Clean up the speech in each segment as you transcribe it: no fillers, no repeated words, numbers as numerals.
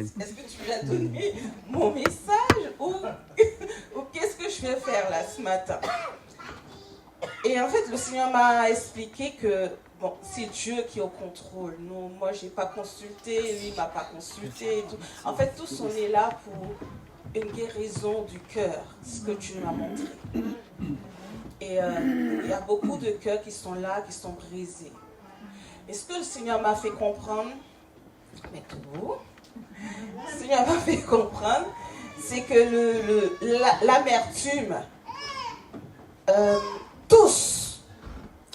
Amen. Est-ce que tu lui as donné mon message ou qu'est-ce que je vais faire là ce matin? Et en fait, le Seigneur m'a expliqué que bon, c'est Dieu qui est au contrôle. Non, moi, je n'ai pas consulté, lui ne m'a pas consulté. Et tout. En fait, tous on est là pour une guérison du cœur, ce que Dieu m'a montré. Et il y a beaucoup de cœurs qui sont là, qui sont brisés. Et ce que le Seigneur m'a fait comprendre, mais tout, le Seigneur m'a fait comprendre, c'est que l'amertume, tous,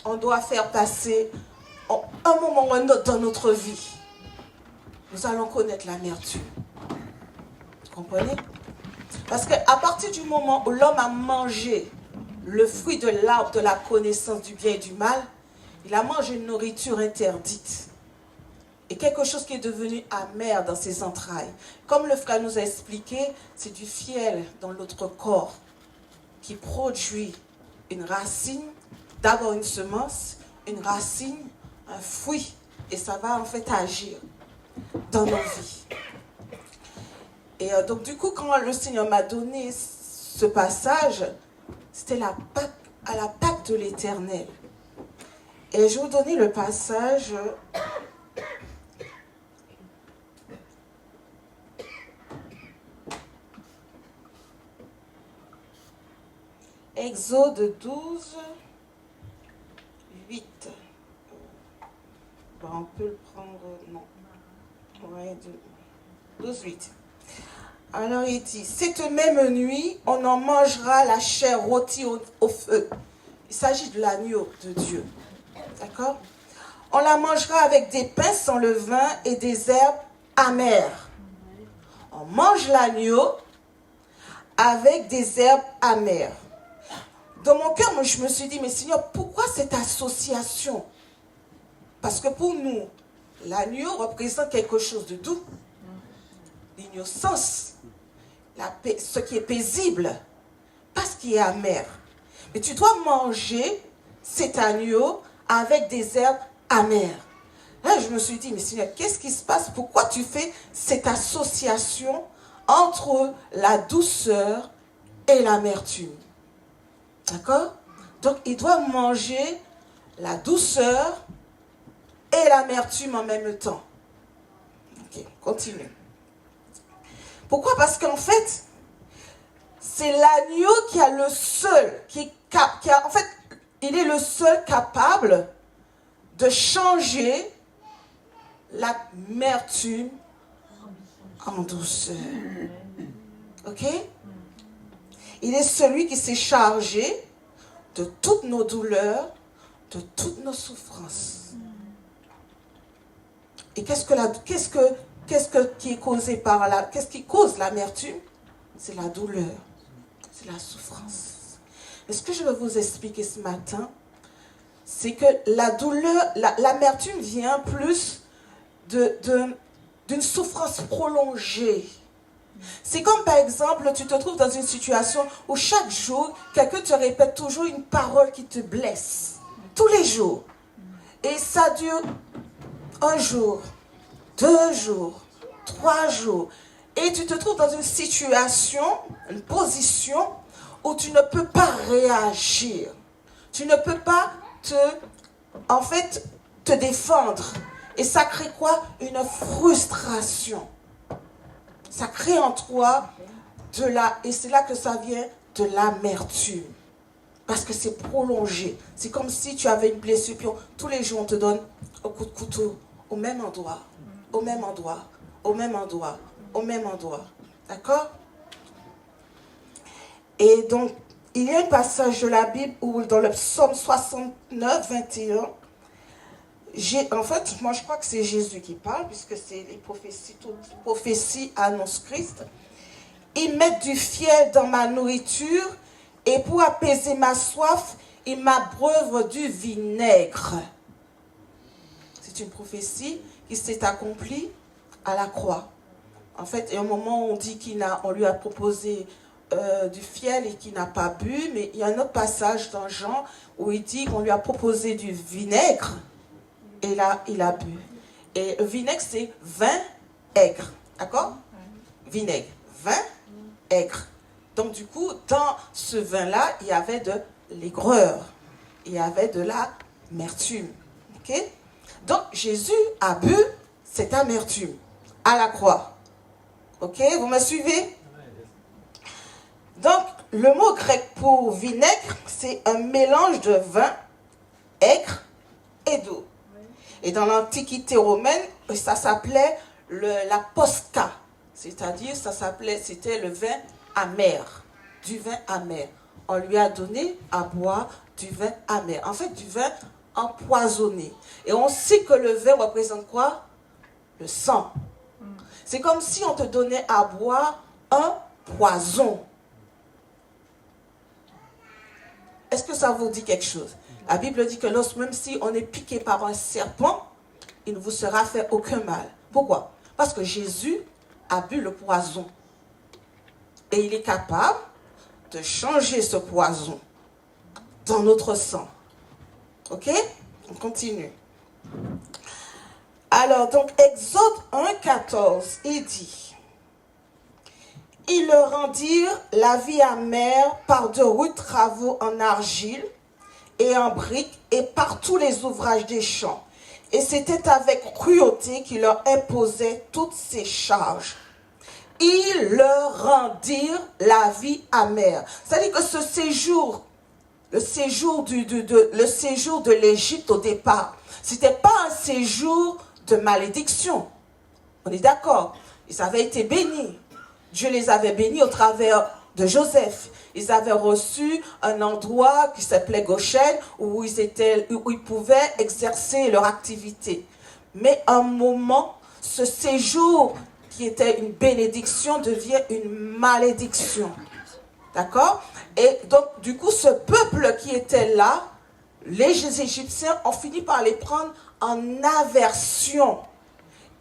on doit faire passer un moment ou un autre dans notre vie. Nous allons connaître l'amertume. Vous comprenez? Parce qu'à partir du moment où l'homme a mangé le fruit de l'arbre de la connaissance du bien et du mal, il a mangé une nourriture interdite. Et quelque chose qui est devenu amer dans ses entrailles. Comme le frère nous a expliqué, c'est du fiel dans notre corps qui produit une racine, d'abord une semence, une racine, un fruit. Et ça va en fait agir dans nos vies. Et donc du coup, quand le Seigneur m'a donné ce passage, c'était à la Pâque de l'Éternel. Et je vais vous donner le passage. Exode 12, 8. Bon, on peut le prendre, non. Ouais, 12, 8. Alors il dit, cette même nuit, on en mangera la chair rôtie au feu. Il s'agit de l'agneau de Dieu. D'accord? On la mangera avec des pains sans levain et des herbes amères. On mange l'agneau avec des herbes amères. Dans mon cœur, moi, je me suis dit, mais Seigneur, pourquoi cette association? Parce que pour nous, l'agneau représente quelque chose de doux. L'innocence, ce qui est paisible, pas ce qui est amer. Mais tu dois manger cet agneau avec des herbes amères. Là, je me suis dit, mais Seigneur, qu'est-ce qui se passe? Pourquoi tu fais cette association entre la douceur et l'amertume? D'accord? Donc, il doit manger la douceur et l'amertume en même temps. Ok, continue. Pourquoi? Parce qu'en fait, c'est l'agneau qui a le seul, en fait, il est le seul capable de changer l'amertume en douceur. Ok? Il est celui qui s'est chargé de toutes nos douleurs, de toutes nos souffrances. Et qu'est-ce qui cause l'amertume? C'est la douleur, c'est la souffrance. Mais ce que je veux vous expliquer ce matin, c'est que la douleur, l'amertume vient plus d'une souffrance prolongée. C'est comme par exemple, tu te trouves dans une situation où chaque jour, quelqu'un te répète toujours une parole qui te blesse. Tous les jours. Et ça dure 1 jour, 2 jours, 3 jours. Et tu te trouves dans une situation, une position où tu ne peux pas réagir. Tu ne peux pas te défendre. Et ça crée quoi? Une frustration. Ça crée en toi et c'est là que ça vient de l'amertume. Parce que c'est prolongé. C'est comme si tu avais une blessure, puis tous les jours on te donne un coup de couteau au même endroit, au même endroit, au même endroit, au même endroit. D'accord? Et donc, il y a un passage de la Bible où dans le psaume 69, 21, en fait, moi je crois que c'est Jésus qui parle, puisque c'est les prophéties, toutes les prophéties annoncent Christ. Ils mettent du fiel dans ma nourriture et pour apaiser ma soif, ils m'abreuvent du vinaigre. C'est une prophétie qui s'est accomplie à la croix. En fait, il y a un moment où on dit on lui a proposé du fiel et qu'il n'a pas bu, mais il y a un autre passage dans Jean où il dit qu'on lui a proposé du vinaigre. Et là, il a bu. Et le vinaigre, c'est vin aigre. D'accord? Vinaigre. Vin aigre. Donc du coup, dans ce vin-là, il y avait de l'aigreur. Il y avait de l'amertume. Ok? Donc Jésus a bu cette amertume à la croix. Ok? Vous me suivez? Donc, le mot grec pour vinaigre, c'est un mélange de vin aigre et d'eau. Et dans l'Antiquité romaine, ça s'appelait la posca. C'est-à-dire, c'était le vin amer, du vin amer. On lui a donné à boire du vin amer. En fait, du vin empoisonné. Et on sait que le vin représente quoi? Le sang. C'est comme si on te donnait à boire un poison. Est-ce que ça vous dit quelque chose? La Bible dit que même si on est piqué par un serpent, il ne vous sera fait aucun mal. Pourquoi? Parce que Jésus a bu le poison. Et il est capable de changer ce poison dans notre sang. Ok? On continue. Alors, donc, Exode 1,14, il dit: ils leur rendirent la vie amère par de rudes travaux en argile et en briques et par tous les ouvrages des champs. Et c'était avec cruauté qu'ils leur imposaient toutes ces charges. Ils leur rendirent la vie amère. C'est-à-dire que ce séjour, le séjour de l'Égypte au départ, c'était pas un séjour de malédiction. On est d'accord? Ils avaient été bénis. Dieu les avait bénis au travers de Joseph. Ils avaient reçu un endroit qui s'appelait Goshen, où ils pouvaient exercer leur activité. Mais un moment, ce séjour qui était une bénédiction devient une malédiction. D'accord? Et donc, du coup, ce peuple qui était là, les Égyptiens ont fini par les prendre en aversion.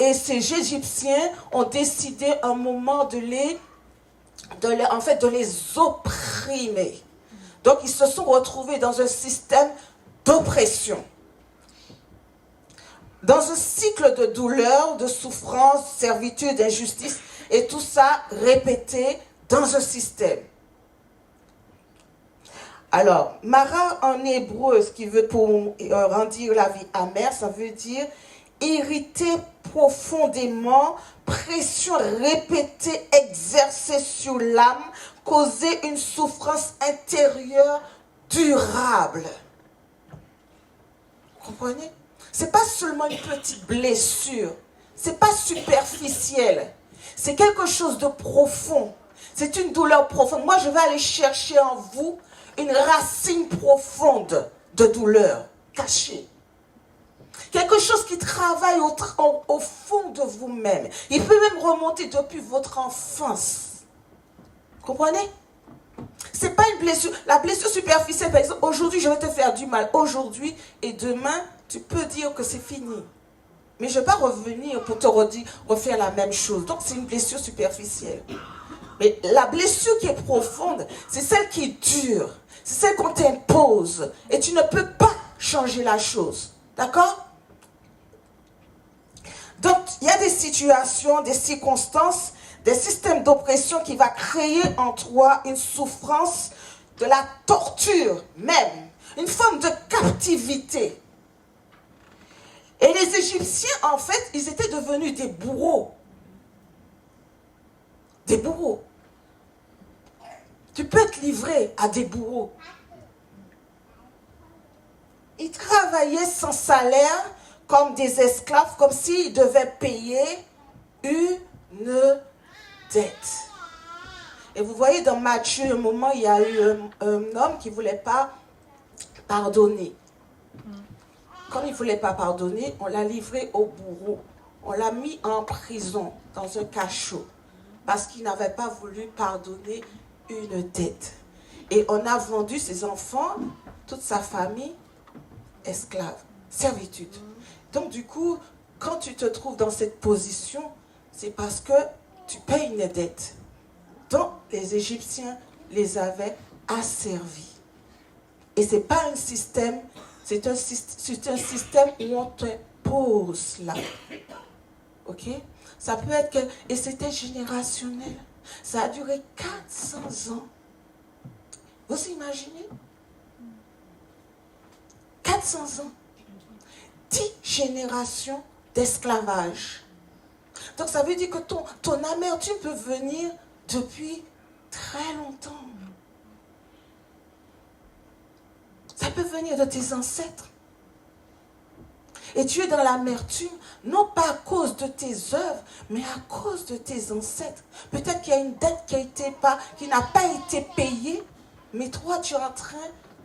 Et ces Égyptiens ont décidé un moment de les opprimer. Donc ils se sont retrouvés dans un système d'oppression. Dans un cycle de douleur, de souffrance, servitude, d'injustice, et tout ça répété dans un système. Alors, Mara en hébreu, ce qui veut pour rendir la vie amère, ça veut dire irrité profondément, pression répétée exercée sur l'âme, causer une souffrance intérieure durable. Vous comprenez? C'est pas seulement une petite blessure, c'est pas superficiel, c'est quelque chose de profond, c'est une douleur profonde. Moi, je vais aller chercher en vous une racine profonde de douleur cachée. Quelque chose qui travaille au fond de vous-même. Il peut même remonter depuis votre enfance. Vous comprenez? Ce n'est pas une blessure. La blessure superficielle, par exemple, aujourd'hui je vais te faire du mal. Aujourd'hui et demain, tu peux dire que c'est fini. Mais je ne vais pas revenir pour te refaire la même chose. Donc c'est une blessure superficielle. Mais la blessure qui est profonde, c'est celle qui dure. C'est celle qu'on t'impose. Et tu ne peux pas changer la chose. D'accord? Donc, il y a des situations, des circonstances, des systèmes d'oppression qui vont créer en toi une souffrance, de la torture même, une forme de captivité. Et les Égyptiens, en fait, ils étaient devenus des bourreaux. Des bourreaux. Tu peux être livré à des bourreaux. Ils travaillaient sans salaire, comme des esclaves, comme s'ils devaient payer une dette. Et vous voyez dans Matthieu, un moment, il y a eu un homme qui ne voulait pas pardonner. Comme il ne voulait pas pardonner, on l'a livré au bourreau. On l'a mis en prison, dans un cachot, parce qu'il n'avait pas voulu pardonner une dette. Et on a vendu ses enfants, toute sa famille, esclaves, servitude. Donc du coup, quand tu te trouves dans cette position, c'est parce que tu payes une dette. Donc les Égyptiens les avaient asservis. Et ce n'est pas un système, c'est un système où on te pose là. Ok? Ça peut être que... Et c'était générationnel. Ça a duré 400 ans. Vous imaginez? 400 ans. 10 générations d'esclavage. Donc ça veut dire que ton amertume peut venir depuis très longtemps. Ça peut venir de tes ancêtres. Et tu es dans l'amertume, non pas à cause de tes œuvres, mais à cause de tes ancêtres. Peut-être qu'il y a une dette qui n'a pas été payée, mais toi, tu es en train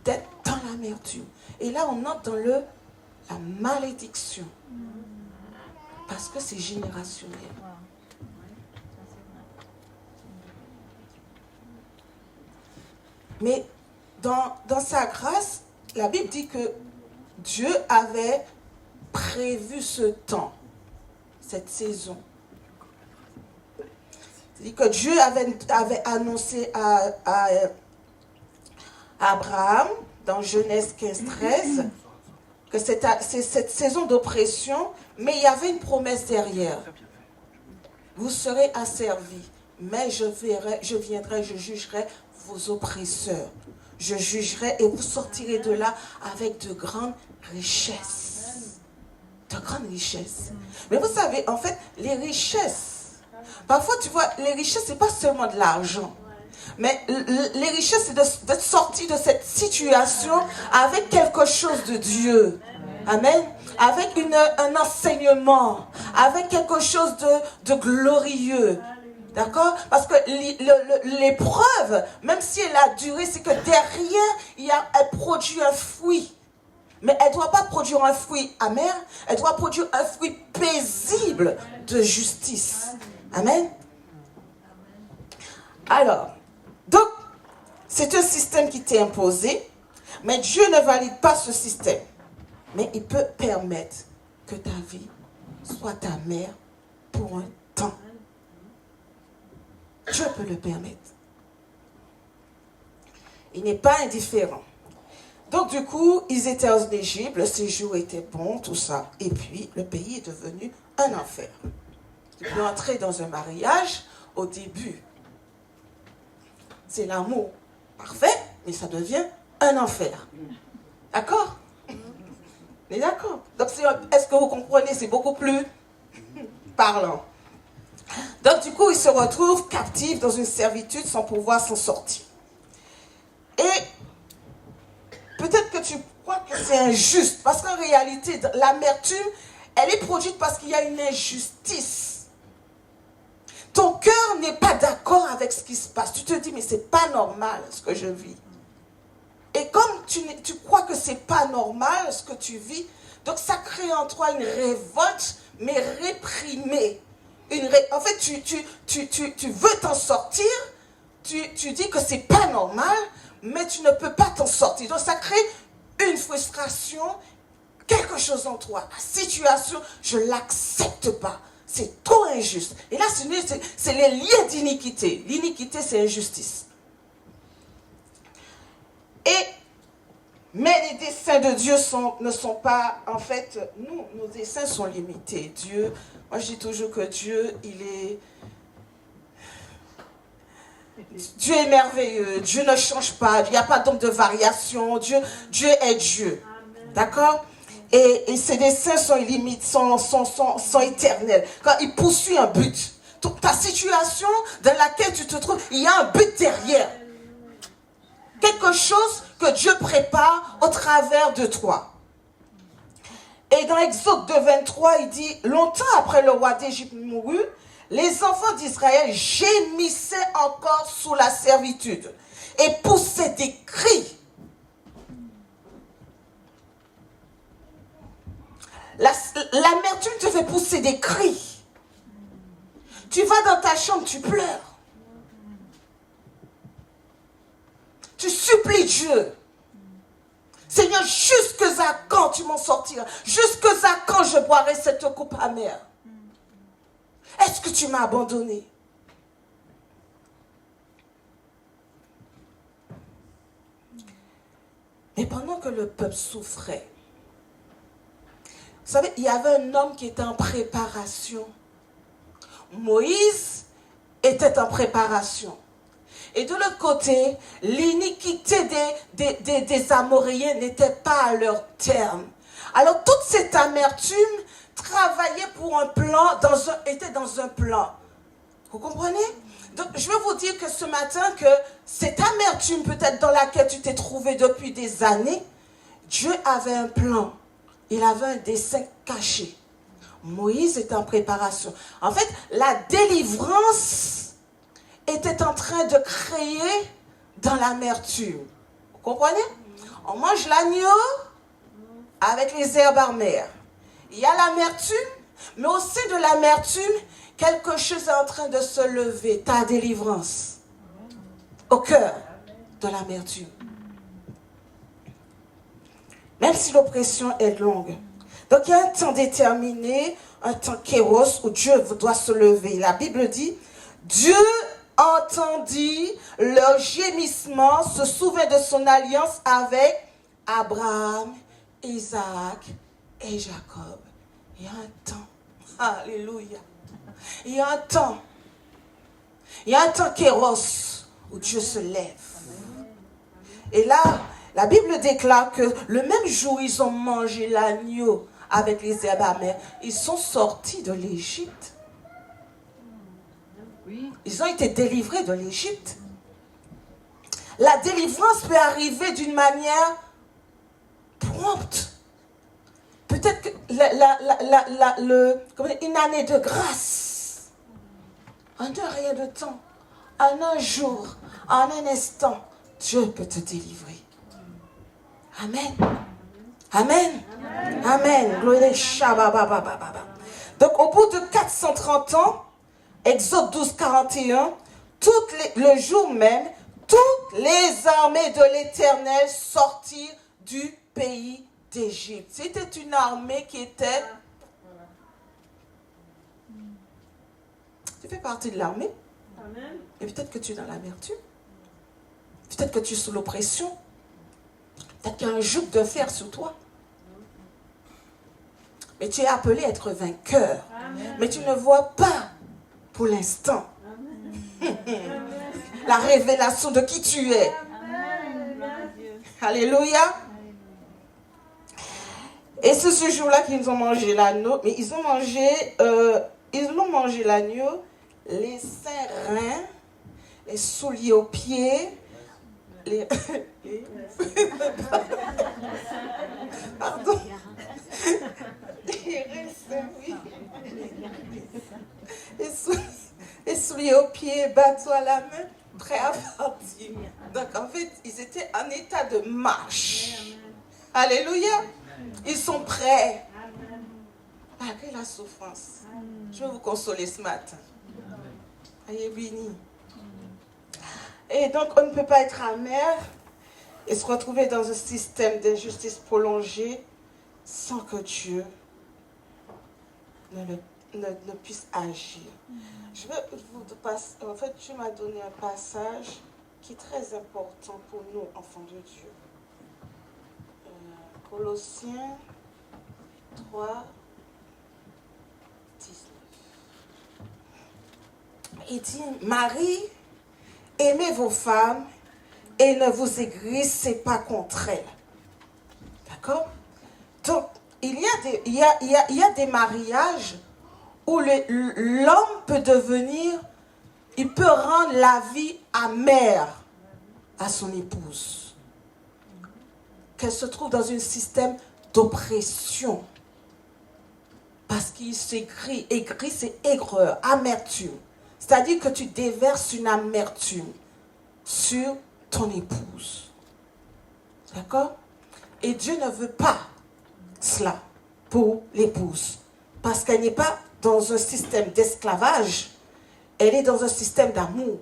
d'être dans l'amertume. Et là, on entre dans la malédiction. Parce que c'est générationnel. Mais dans sa grâce, la Bible dit que Dieu avait prévu ce temps, cette saison. C'est-à-dire que Dieu avait annoncé à Abraham, dans Genèse 15-13, que c'est cette saison d'oppression, mais il y avait une promesse derrière. Vous serez asservis, mais je viendrai, je jugerai vos oppresseurs. Je jugerai et vous sortirez de là avec de grandes richesses. De grandes richesses. Mais vous savez, en fait, les richesses, parfois tu vois, les richesses, c'est pas seulement de l'argent. Mais les richesses, c'est de sortir de cette situation avec quelque chose de Dieu. Amen. Avec un enseignement, avec quelque chose de glorieux. D'accord? Parce que l'épreuve, même si elle a duré, c'est que derrière, elle produit un fruit. Mais elle ne doit pas produire un fruit amer, elle doit produire un fruit paisible de justice. Amen. Alors, donc, c'est un système qui t'est imposé, mais Dieu ne valide pas ce système. Mais il peut permettre que ta vie soit amère pour un temps. Dieu peut le permettre. Il n'est pas indifférent. Donc du coup, ils étaient en Égypte, le séjour était bon, tout ça. Et puis, le pays est devenu un enfer. Tu peux entrer dans un mariage, au début, c'est l'amour parfait, mais ça devient un enfer. D'accord? On est d'accord? Donc, est-ce que vous comprenez? C'est beaucoup plus parlant. Donc, du coup, ils se retrouvent captifs dans une servitude sans pouvoir s'en sortir. Et peut-être que tu crois que c'est injuste, parce qu'en réalité, l'amertume, elle est produite parce qu'il y a une injustice. Ton cœur n'est pas d'accord avec ce qui se passe. Tu te dis, mais c'est pas normal ce que je vis. Et comme tu crois que c'est pas normal ce que tu vis, donc ça crée en toi une révolte, mais réprimée. En fait, tu veux t'en sortir, tu dis que c'est pas normal, mais tu ne peux pas t'en sortir. Donc ça crée une frustration, quelque chose en toi. La situation, je ne l'accepte pas. C'est trop injuste. Et là, c'est les liens d'iniquité. L'iniquité, c'est injustice. Mais les desseins de Dieu ne sont pas, en fait, nos desseins sont limités. Dieu, moi je dis toujours que Dieu est merveilleux. Dieu ne change pas. Il n'y a pas donc de variation. Dieu est Dieu. D'accord? Et ses desseins sont illimités, sont éternels. Quand il poursuit un but, ta situation dans laquelle tu te trouves, il y a un but derrière. Quelque chose que Dieu prépare au travers de toi. Et dans Exode 2:23, il dit, longtemps après le roi d'Égypte mourut, les enfants d'Israël gémissaient encore sous la servitude et poussaient des cris. L'amertume te fait pousser des cris. Tu vas dans ta chambre, tu pleures. Tu supplies Dieu. Seigneur, jusqu'à quand tu m'en sortiras? Jusqu'à quand je boirai cette coupe amère? Est-ce que tu m'as abandonné? Mais pendant que le peuple souffrait, vous savez, il y avait un homme qui était en préparation Moïse était en préparation. Et de l'autre côté, l'iniquité des Amoréens n'était pas à leur terme. Alors toute cette amertume travaillait pour un plan, était dans un plan. Vous comprenez? Donc je veux vous dire que ce matin, que cette amertume peut-être dans laquelle tu t'es trouvé depuis des années, Dieu avait un plan. Il avait un dessein caché. Moïse était en préparation. En fait, la délivrance était en train de créer dans l'amertume. Vous comprenez? On mange l'agneau avec les herbes amères. Il y a l'amertume, mais au sein de l'amertume, quelque chose est en train de se lever. Ta délivrance. Au cœur de l'amertume. Même si l'oppression est longue. Donc il y a un temps déterminé, un temps kéros où Dieu doit se lever. La Bible dit, Dieu entendit leur gémissement, se souvint de son alliance avec Abraham, Isaac et Jacob. Il y a un temps. Alléluia. Il y a un temps. Il y a un temps kéros où Dieu se lève. Et là, la Bible déclare que le même jour où ils ont mangé l'agneau avec les herbes amères, ils sont sortis de l'Égypte. Ils ont été délivrés de l'Égypte. La délivrance peut arriver d'une manière prompte. Peut-être que une année de grâce, en un rien de temps, en un jour, en un instant, Dieu peut te délivrer. Amen. Amen. Amen. Amen. Gloire Shabbat. Donc au bout de 430 ans, Exode 12, 41, le jour même, toutes les armées de l'Éternel sortirent du pays d'Égypte. C'était une armée qui était... Tu fais partie de l'armée. Et peut-être que tu es dans l'amertume. Peut-être que tu es sous l'oppression. Peut-être qu'il y a un joug de fer sur toi. Mais tu es appelé à être vainqueur. Amen. Mais tu ne vois pas, pour l'instant, la révélation de qui tu es. Amen. Alléluia. Et c'est ce jour-là qu'ils ont mangé l'agneau. Mais ils ont mangé l'agneau, les seins reins, les souliers aux pieds, pardon. Les souliers aux pieds, bateau à la main, prêts à partir. Donc en fait, ils étaient en état de marche. Alléluia. Ils sont prêts. Malgré la souffrance. Je veux vous consoler ce matin. Soyez bénis. Et donc, on ne peut pas être amer et se retrouver dans un système d'injustice prolongée sans que Dieu ne puisse agir. Je veux vous passer. En fait, Dieu m'a donné un passage qui est très important pour nous, enfants de Dieu. Colossiens 3, 19. Il dit, Marie, aimez vos femmes et ne vous aigrissez pas contre elles. D'accord? Donc, il y a des mariages où l'homme peut il peut rendre la vie amère à son épouse. Qu'elle se trouve dans un système d'oppression. Parce qu'il s'aigrit, c'est aigreur, amertume. C'est-à-dire que tu déverses une amertume sur ton épouse. D'accord? Et Dieu ne veut pas cela pour l'épouse. Parce qu'elle n'est pas dans un système d'esclavage, elle est dans un système d'amour.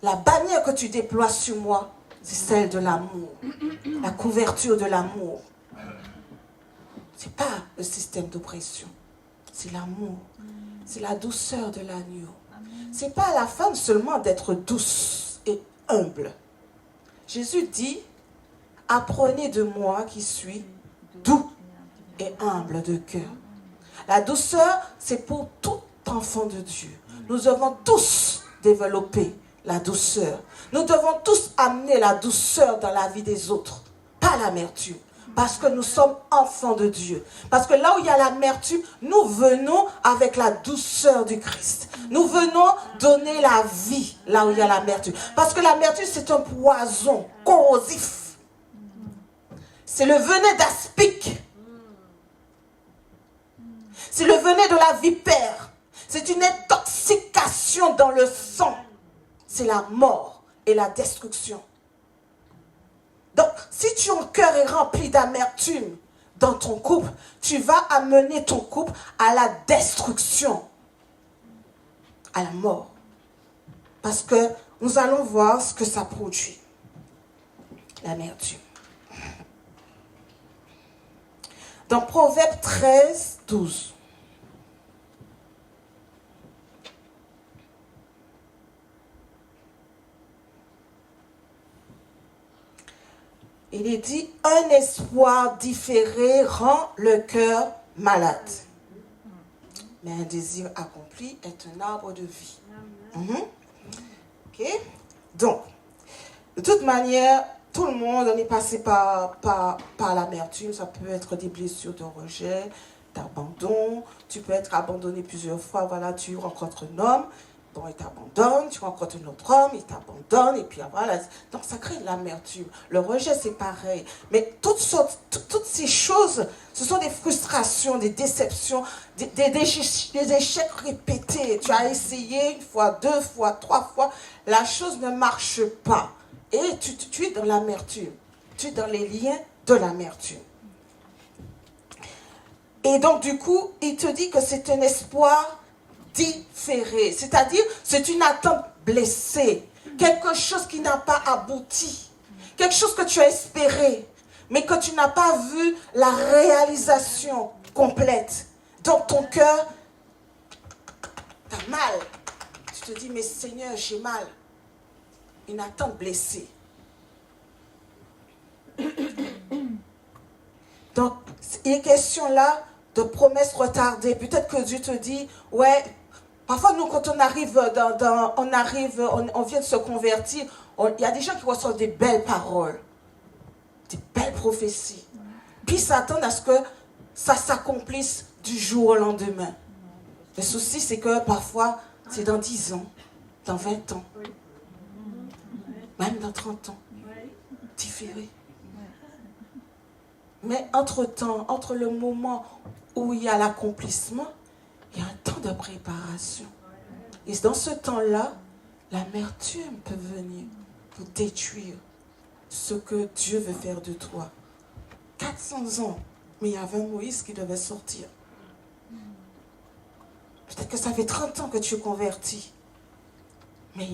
La bannière que tu déploies sur moi, c'est celle de l'amour. La couverture de l'amour. Ce n'est pas le système d'oppression. C'est l'amour. C'est la douceur de l'agneau. Ce n'est pas à la femme seulement d'être douce et humble. Jésus dit, apprenez de moi qui suis doux et humble de cœur. La douceur, c'est pour tout enfants de Dieu, nous devons tous développer la douceur. Nous devons tous amener la douceur dans la vie des autres, pas l'amertume. Parce que nous sommes enfants de Dieu. Parce que là où il y a l'amertume, nous venons avec la douceur du Christ. Nous venons donner la vie là où il y a l'amertume. Parce que l'amertume, c'est un poison corrosif. C'est le venin d'aspic. C'est le venin de la vipère. C'est une intoxication dans le sang. C'est la mort et la destruction. Donc, si ton cœur est rempli d'amertume dans ton couple, tu vas amener ton couple à la destruction, à la mort. Parce que nous allons voir ce que ça produit, l'amertume. Dans Proverbe 13, 12. Il est dit, un espoir différé rend le cœur malade. Mais un désir accompli est un arbre de vie. Ok? Donc, de toute manière, tout le monde en est passé par l'amertume. Ça peut être des blessures de rejet, d'abandon. Tu peux être abandonné plusieurs fois. Voilà, tu rencontres un homme. Bon, il t'abandonne, tu rencontres un autre homme, il t'abandonne, et puis voilà. Donc, ça crée de l'amertume. Le rejet, c'est pareil. Mais toutes ces choses, ce sont des frustrations, des déceptions, des échecs répétés. Tu as essayé une fois, deux fois, trois fois, la chose ne marche pas. Et tu es dans l'amertume. Tu es dans les liens de l'amertume. Et donc, du coup, il te dit que c'est un espoir différé, c'est-à-dire c'est une attente blessée, quelque chose qui n'a pas abouti, quelque chose que tu as espéré, mais que tu n'as pas vu la réalisation complète. Donc ton cœur, t'as mal. Tu te dis, mais Seigneur, j'ai mal. Une attente blessée. Donc, il est question là de promesses retardées. Peut-être que Dieu te dit, ouais, parfois, nous, quand on arrive, on vient de se convertir, il y a des gens qui reçoivent des belles paroles, des belles prophéties. Puis, ils s'attendent à ce que ça s'accomplisse du jour au lendemain. Le souci, c'est que parfois, c'est dans 10 ans, dans 20 ans, même dans 30 ans, différé. Mais entre-temps, entre le moment où il y a l'accomplissement, il y a un temps de préparation. Et dans ce temps-là, l'amertume peut venir pour détruire ce que Dieu veut faire de toi. 400 ans, mais il y avait Moïse qui devait sortir. Peut-être que ça fait 30 ans que tu es converti. Mais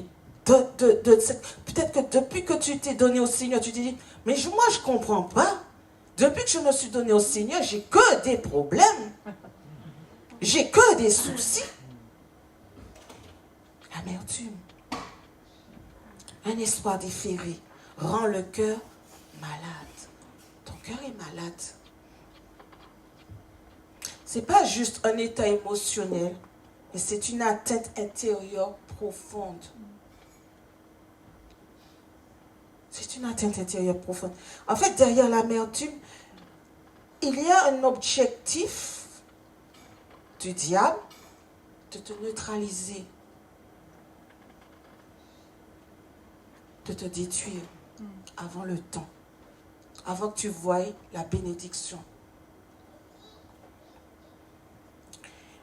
peut-être que depuis que tu t'es donné au Seigneur, tu te dis, mais moi je ne comprends pas. Depuis que je me suis donné au Seigneur, j'ai que des problèmes. J'ai que des soucis. L'amertume. Un espoir différé rend le cœur malade. Ton cœur est malade. Ce n'est pas juste un état émotionnel, mais c'est une atteinte intérieure profonde. C'est une atteinte intérieure profonde. En fait, derrière l'amertume, il y a un objectif du diable de te neutraliser, de te détruire avant le temps, avant que tu voies la bénédiction.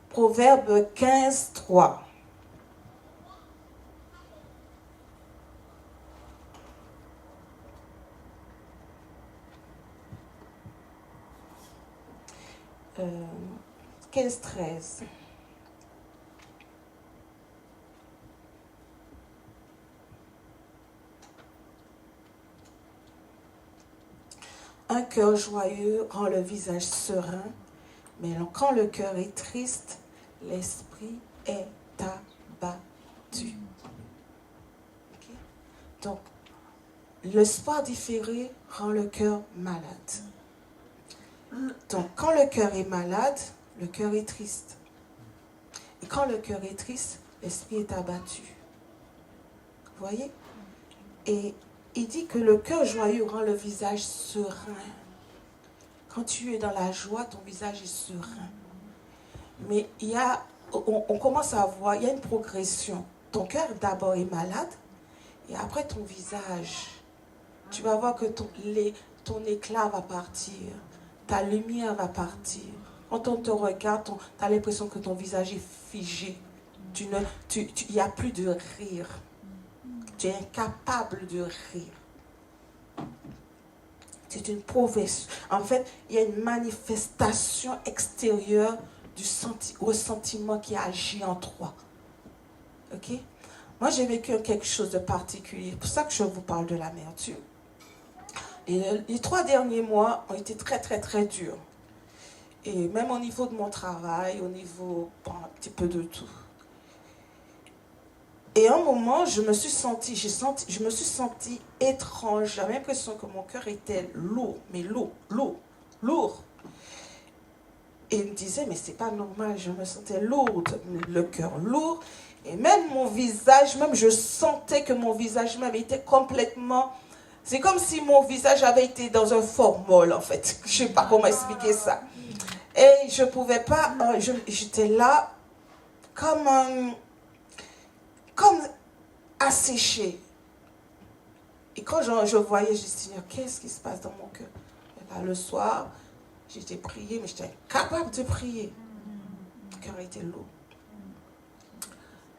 Proverbe 15, 3. Euh, 15, 13. Un cœur joyeux rend le visage serein, mais quand le cœur est triste, l'esprit est abattu. Okay? Donc, l'espoir différé rend le cœur malade. Donc, quand le cœur est malade, le cœur est triste. Et quand le cœur est triste, l'esprit est abattu. Vous voyez? Et il dit que le cœur joyeux rend le visage serein. Quand tu es dans la joie, ton visage est serein. Mais on commence à voir, il y a une progression. Ton cœur d'abord est malade, et après ton visage, tu vas voir que ton éclat va partir, ta lumière va partir. Quand on te regarde, tu as l'impression que ton visage est figé. Il n'y a plus de rire. Tu es incapable de rire. C'est une progression. En fait, il y a une manifestation extérieure du ressentiment qui agit en toi. Ok? Moi, j'ai vécu quelque chose de particulier. C'est pour ça que je vous parle de l'amertume. Et les 3 derniers mois ont été très, très, très durs. Et même au niveau de mon travail, au niveau, un petit peu de tout. Et à un moment, je me suis sentie étrange. J'avais l'impression que mon cœur était lourd, mais lourd. Et il me disait, mais c'est pas normal, je me sentais lourde, le cœur lourd. Et même mon visage, je sentais que mon visage même était complètement... C'est comme si mon visage avait été dans un formol, en fait. Je ne sais pas comment expliquer ça. Et je ne pouvais pas... J'étais là comme asséchée. Et quand je voyais, je me disais, Seigneur, qu'est-ce qui se passe dans mon cœur? Et là, le soir, j'étais priée, mais j'étais incapable de prier. Le cœur était lourd.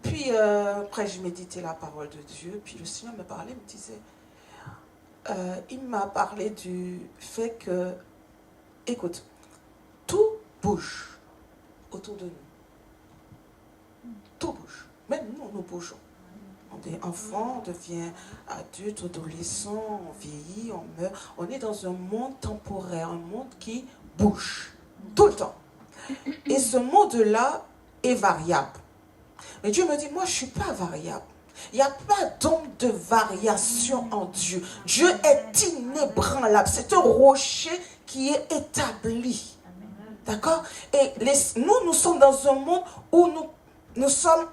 Puis, après, je méditais la parole de Dieu. Puis, le Seigneur me parlait, me disait... il m'a parlé du fait que... Écoute, tout bouge autour de nous. Tout bouge. Même nous bougeons. On est enfant, on devient adulte, adolescent, on vieillit, on meurt. On est dans un monde temporaire, un monde qui bouge tout le temps. Et ce monde-là est variable. Mais Dieu me dit, moi je ne suis pas variable. Il n'y a pas donc de variation en Dieu. Dieu est inébranlable. C'est un rocher qui est établi. D'accord? Et nous sommes dans un monde où nous sommes...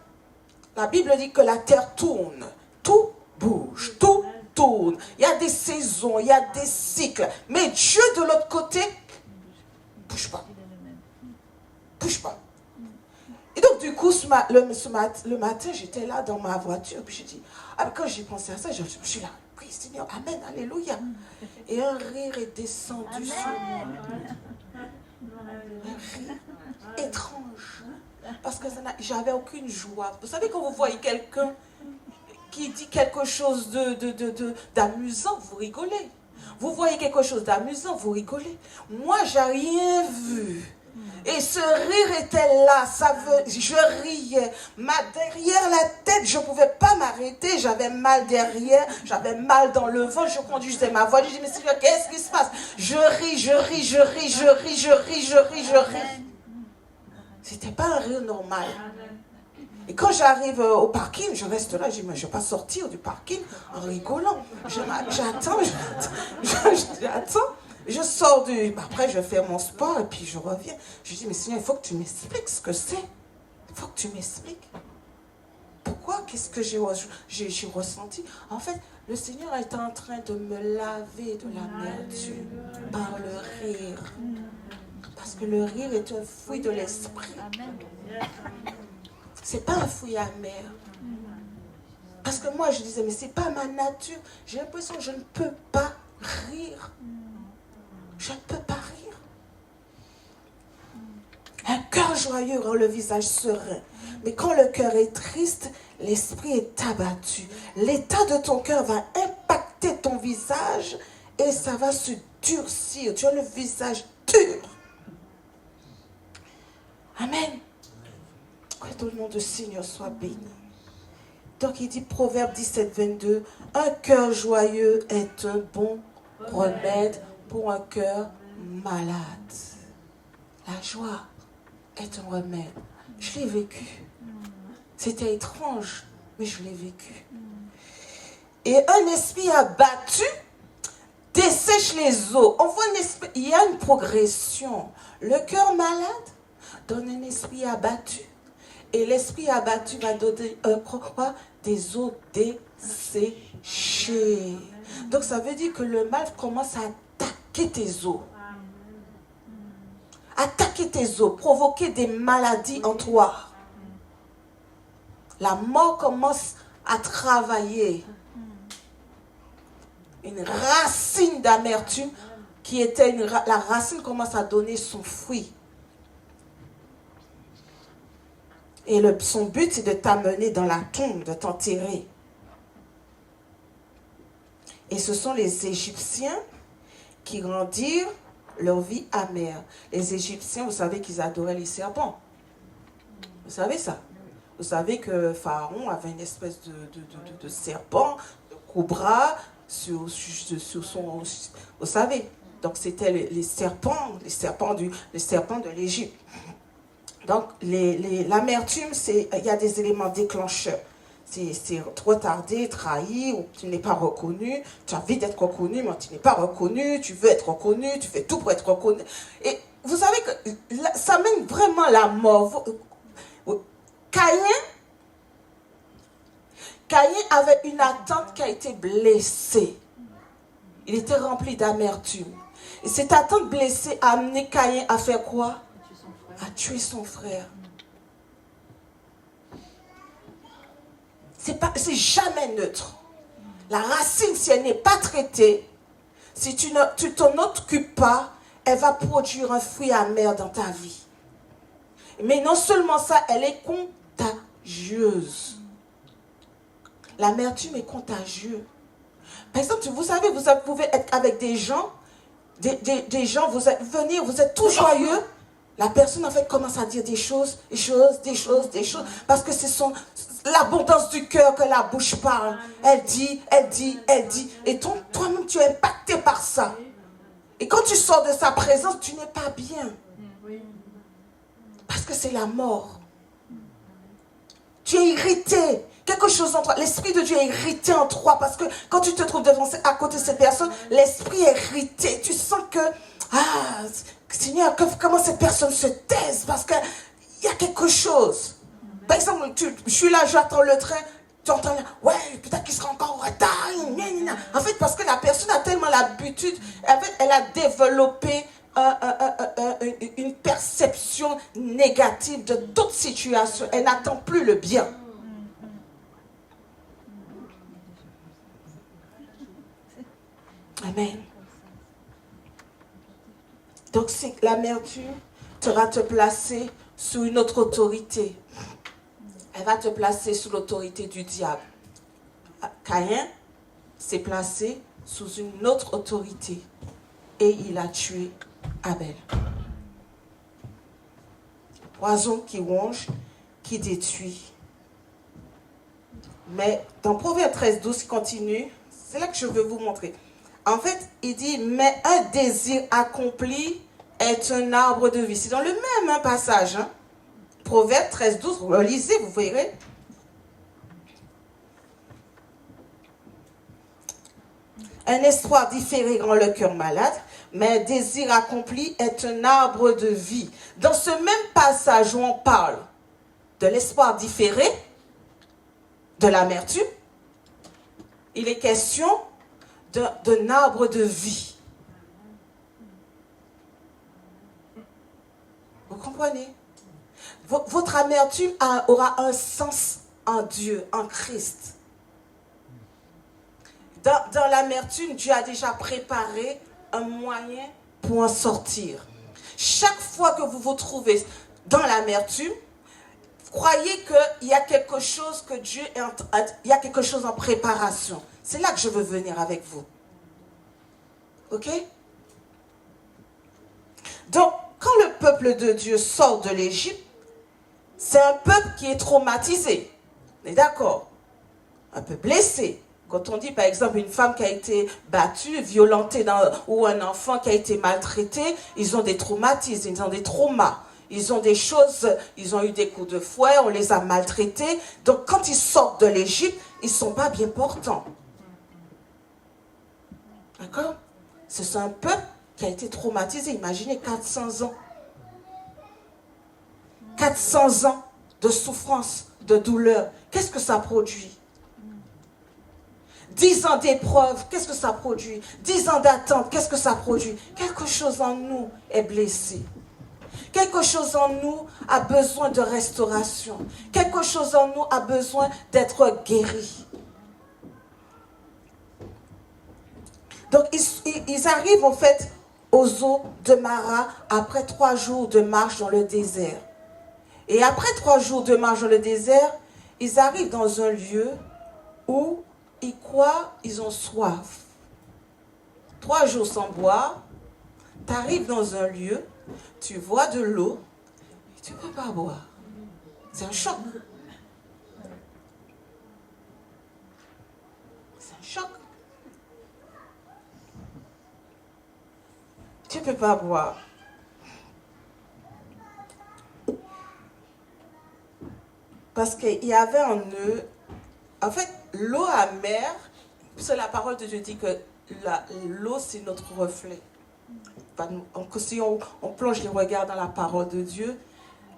La Bible dit que la terre tourne. Tout bouge, tout tourne. Il y a des saisons, il y a des cycles. Mais Dieu, de l'autre côté, bouge pas. Bouge pas. Et donc, du coup, le matin, j'étais là dans ma voiture. Puis je dis, quand j'ai pensé à ça, je suis là. Oui, Seigneur, Amen, Alléluia. Et un rire est descendu sur moi. Un rire étrange. Parce que j'avais aucune joie. Vous savez, quand vous voyez quelqu'un qui dit quelque chose d'amusant, vous rigolez. Vous voyez quelque chose d'amusant, vous rigolez. Moi, j'ai rien vu. Et ce rire était là, je riais. Derrière la tête, je ne pouvais pas m'arrêter, j'avais mal derrière, j'avais mal dans le ventre, je conduisais ma voiture, je dis, mais Seigneur, qu'est-ce qui se passe? Je ris. C'était pas un rire normal. Et quand j'arrive au parking, je reste là, je dis, mais je ne vais pas sortir du parking en rigolant. J'attends. Je sors après, je fais mon sport et puis je reviens. Je dis, mais Seigneur, il faut que tu m'expliques ce que c'est. Il faut que tu m'expliques. Pourquoi? Qu'est-ce que j'ai ressenti? En fait, le Seigneur est en train de me laver de l'amertume par le rire. Parce que le rire est un fruit de l'esprit. C'est pas un fruit amer. Parce que moi, je disais, mais c'est pas ma nature. J'ai l'impression que je ne peux pas rire. Je ne peux pas rire. Un cœur joyeux rend le visage serein. Mais quand le cœur est triste, l'esprit est abattu. L'état de ton cœur va impacter ton visage et ça va se durcir. Tu as le visage dur. Amen. Que tout le nom du Seigneur soit béni. Donc il dit, Proverbe 17, 22, un cœur joyeux est un bon remède pour un cœur malade. La joie est un remède. Je l'ai vécu. C'était étrange, mais je l'ai vécu. Et un esprit abattu dessèche les eaux. On voit il y a une progression. Le cœur malade donne un esprit abattu. Et l'esprit abattu va donner quoi? Des eaux desséchées. Donc ça veut dire que le mal commence à attaquer tes os. Attaquer tes os, provoquer des maladies en toi. La mort commence à travailler. Une racine d'amertume qui était la racine commence à donner son fruit. Et son but, c'est de t'amener dans la tombe, de t'enterrer. Et ce sont les Égyptiens qui rendirent leur vie amère. Les Égyptiens, vous savez qu'ils adoraient les serpents. Vous savez ça? Vous savez que Pharaon avait une espèce de serpent, de cobra, sur son... Vous savez, donc c'était les serpents de l'Égypte. Donc l'amertume, il y a des éléments déclencheurs. C'est trop tardé, trahi, ou tu n'es pas reconnu, tu as envie d'être reconnu, mais tu n'es pas reconnu, tu veux être reconnu, tu fais tout pour être reconnu. Et vous savez que ça mène vraiment la mort. Caïn avait une attente qui a été blessée. Il était rempli d'amertume. Et cette attente blessée a amené Caïn à faire quoi? À tuer son frère. C'est jamais neutre. La racine, si elle n'est pas traitée, si tu t'en occupes pas, elle va produire un fruit amer dans ta vie. Mais non seulement ça, elle est contagieuse. L'amertume est contagieuse. Par exemple, vous savez, vous pouvez être avec des gens, des gens, vous êtes tout joyeux. La personne, en fait, commence à dire des choses, parce que c'est l'abondance du cœur que la bouche parle. Elle dit. Et toi-même, tu es impacté par ça. Et quand tu sors de sa présence, tu n'es pas bien. Parce que c'est la mort. Tu es irrité. Quelque chose en toi. L'Esprit de Dieu est irrité en toi. Parce que quand tu te trouves à côté de cette personne, l'Esprit est irrité. Tu sens que, Seigneur, comment cette personne se taise? Parce qu'il y a quelque chose. Par exemple, je suis là, j'attends le train. Tu entends, ouais, peut-être qu'il sera encore en retard. En fait, parce que la personne a tellement l'habitude, elle a développé une perception négative de toute situation. Elle n'attend plus le bien. Amen. Donc, l'amertume va te placer sous une autre autorité. Elle va te placer sous l'autorité du diable. Caïn s'est placé sous une autre autorité et il a tué Abel. Poison qui ronge, qui détruit. Mais dans Proverbe 13:12, il continue. C'est là que je veux vous montrer. En fait, il dit, mais un désir accompli est un arbre de vie. C'est dans le même passage. Proverbe 13:12, vous le lisez, vous verrez. Un espoir différé rend le cœur malade, mais un désir accompli est un arbre de vie. Dans ce même passage où on parle de l'espoir différé, de l'amertume, il est question d'un arbre de vie. Vous comprenez? Votre amertume aura un sens en Dieu, en Christ. Dans l'amertume, Dieu a déjà préparé un moyen pour en sortir. Chaque fois que vous vous trouvez dans l'amertume, croyez qu'il y a quelque chose que Dieu il y a quelque chose en préparation. C'est là que je veux venir avec vous. Ok? Donc, quand le peuple de Dieu sort de l'Égypte, c'est un peuple qui est traumatisé. On est d'accord? Un peu blessé. Quand on dit, par exemple, une femme qui a été battue, violentée, ou un enfant qui a été maltraité, ils ont des traumatismes, ils ont des traumas. Ils ont des choses, ils ont eu des coups de fouet, on les a maltraités. Donc, quand ils sortent de l'Égypte, ils ne sont pas bien portants. D'accord? C'est un peuple qui a été traumatisé. Imaginez 400 ans. 400 ans de souffrance, de douleur, qu'est-ce que ça produit? 10 ans d'épreuve, qu'est-ce que ça produit? 10 ans d'attente, qu'est-ce que ça produit? Quelque chose en nous est blessé. Quelque chose en nous a besoin de restauration. Quelque chose en nous a besoin d'être guéri. Donc, ils arrivent en fait aux eaux de Mara après 3 jours de marche dans le désert. Et après 3 jours de marche dans le désert, ils arrivent dans un lieu où ils croient ils ont soif. 3 jours sans boire, tu arrives dans un lieu, tu vois de l'eau, et tu ne peux pas boire. C'est un choc. C'est un choc. Tu ne peux pas boire. Parce qu'il y avait en eux, en fait, l'eau amère, c'est la parole de Dieu dit que l'eau, c'est notre reflet. Si on plonge les regards dans la parole de Dieu,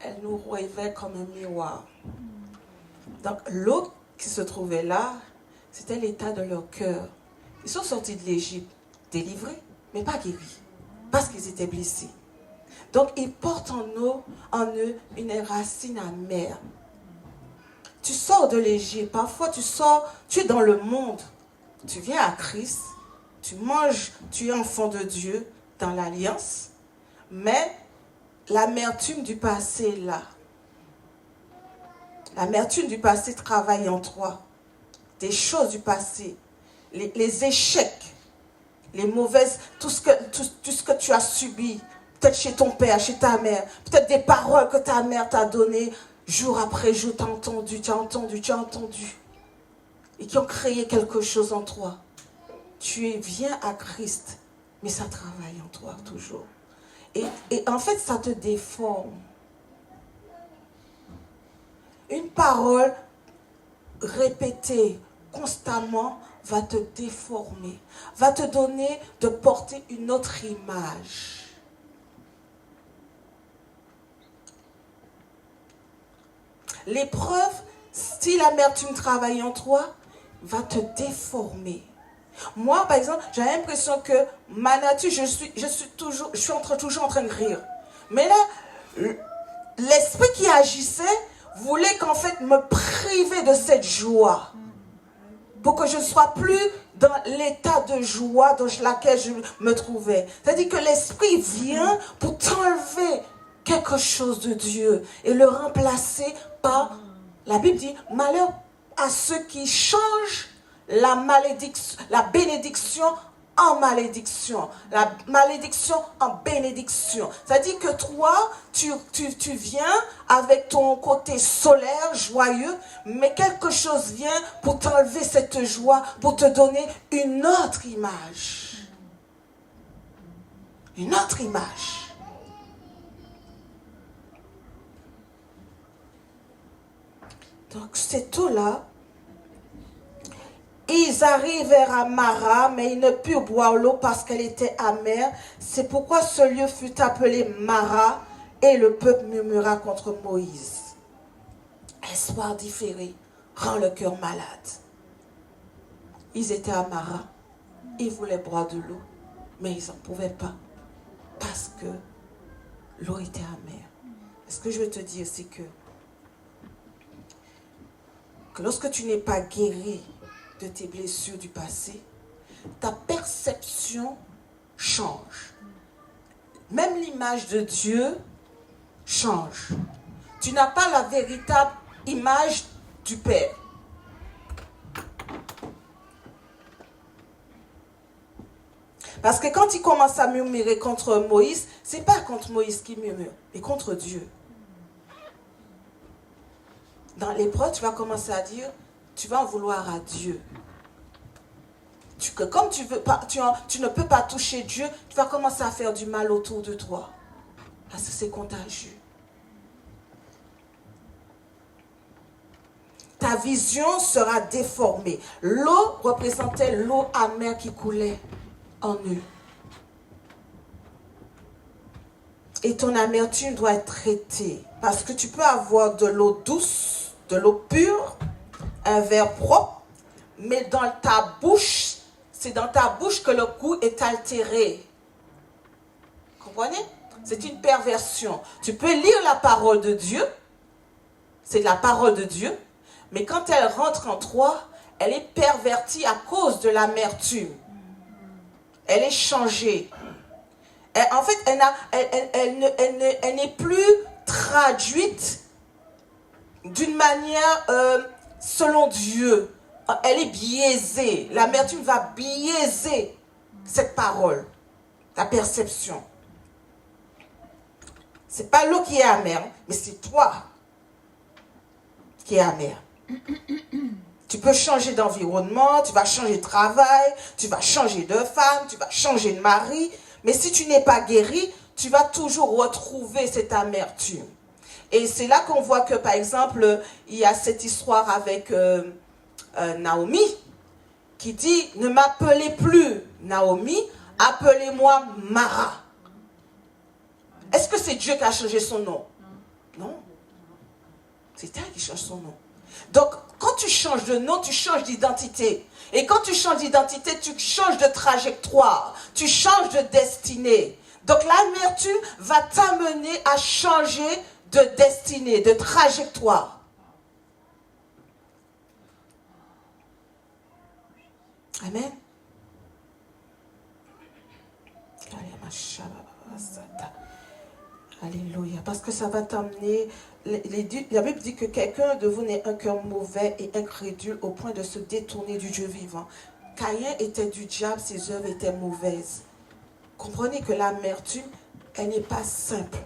elle nous révèle comme un miroir. Donc, l'eau qui se trouvait là, c'était l'état de leur cœur. Ils sont sortis de l'Égypte, délivrés, mais pas guéris, parce qu'ils étaient blessés. Donc, ils portent en eux une racine amère. Tu sors de l'Égypte, parfois tu es dans le monde, tu viens à Christ, tu manges, tu es enfant de Dieu dans l'alliance, mais l'amertume du passé est là. L'amertume du passé travaille en toi. Des choses du passé, les échecs, les mauvaises, tout ce que tu as subi, peut-être chez ton père, chez ta mère, peut-être des paroles que ta mère t'a données, jour après jour, tu as entendu, et qui ont créé quelque chose en toi. Tu viens à Christ, mais ça travaille en toi toujours. Et en fait, ça te déforme. Une parole répétée constamment va te déformer, va te donner de porter une autre image. L'épreuve, si l'amertume travaille en toi, va te déformer. Moi, par exemple, j'ai l'impression que ma nature, je suis toujours en train de rire. Mais là, l'esprit qui agissait voulait qu'en fait me priver de cette joie. Pour que je ne sois plus dans l'état de joie dans lequel je me trouvais. C'est-à-dire que l'esprit vient pour t'enlever quelque chose de Dieu et le remplacer par, la Bible dit, malheur à ceux qui changent la bénédiction en malédiction, la malédiction en bénédiction. C'est-à-dire que toi, tu viens avec ton côté solaire, joyeux, mais quelque chose vient pour t'enlever cette joie, pour te donner une autre image. Une autre image. Donc, cette eau-là, ils arrivèrent à Mara, mais ils ne purent boire l'eau parce qu'elle était amère. C'est pourquoi ce lieu fut appelé Mara, et le peuple murmura contre Moïse. Espoir différé rend le cœur malade. Ils étaient à Mara, ils voulaient boire de l'eau, mais ils n'en pouvaient pas parce que l'eau était amère. Ce que je veux te dire, c'est que lorsque tu n'es pas guéri de tes blessures du passé, ta perception change. Même l'image de Dieu change. Tu n'as pas la véritable image du Père. Parce que quand il commence à murmurer contre Moïse, ce n'est pas contre Moïse qu'il murmure, mais contre Dieu. Dans l'épreuve, tu vas commencer à dire, tu vas en vouloir à Dieu. Comme tu ne peux pas toucher Dieu, tu vas commencer à faire du mal autour de toi. Parce que c'est contagieux. Ta vision sera déformée. L'eau représentait l'eau amère qui coulait en eux. Et ton amertume doit être traitée. Parce que tu peux avoir de l'eau douce, de l'eau pure, un verre propre, mais dans ta bouche, c'est dans ta bouche que le goût est altéré. Comprenez? C'est une perversion. Tu peux lire la parole de Dieu, c'est la parole de Dieu, mais quand elle rentre en toi, elle est pervertie à cause de l'amertume. Elle est changée. En fait, elle n'est plus traduite d'une manière selon Dieu. Elle est biaisée. L'amertume va biaiser cette parole, ta perception. C'est pas l'eau qui est amère, mais c'est toi qui est amer. Tu peux changer d'environnement, tu vas changer de travail, tu vas changer de femme, tu vas changer de mari, mais si tu n'es pas guéri, tu vas toujours retrouver cette amertume. Et c'est là qu'on voit que, par exemple, il y a cette histoire avec Naomi, qui dit, ne m'appelez plus Naomi, appelez-moi Mara. Est-ce que c'est Dieu qui a changé son nom? Non. C'est elle qui change son nom. Donc, quand tu changes de nom, tu changes d'identité. Et quand tu changes d'identité, tu changes de trajectoire. Tu changes de destinée. Donc, l'amertume va t'amener à changer de destinée, de trajectoire. Amen. Alléluia. Parce que ça va t'amener... La Bible dit que quelqu'un de vous n'ait un cœur mauvais et incrédule au point de se détourner du Dieu vivant. Caïn était du diable, ses œuvres étaient mauvaises. Comprenez que l'amertume, elle n'est pas simple.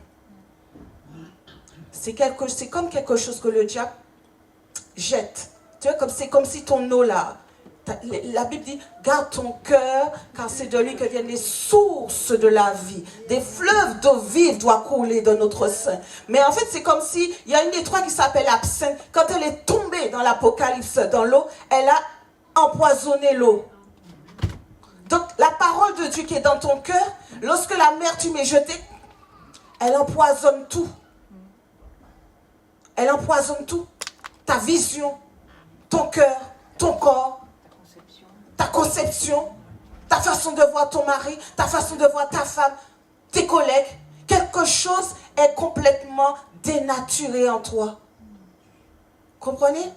C'est comme quelque chose que le diable jette. Tu vois, c'est comme si ton eau là... La Bible dit, garde ton cœur, car c'est de lui que viennent les sources de la vie. Des fleuves d'eau vive doivent couler dans notre sein. Mais en fait, c'est comme si, il y a une étoile qui s'appelle absinthe. Quand elle est tombée dans l'Apocalypse, dans l'eau, elle a empoisonné l'eau. Donc, la parole de Dieu qui est dans ton cœur, lorsque l'amertume est jetée, elle empoisonne tout. Elle empoisonne tout. Ta vision, ton cœur, ton corps, ta conception, ta façon de voir ton mari, ta façon de voir ta femme, tes collègues. Quelque chose est complètement dénaturé en toi. Comprenez?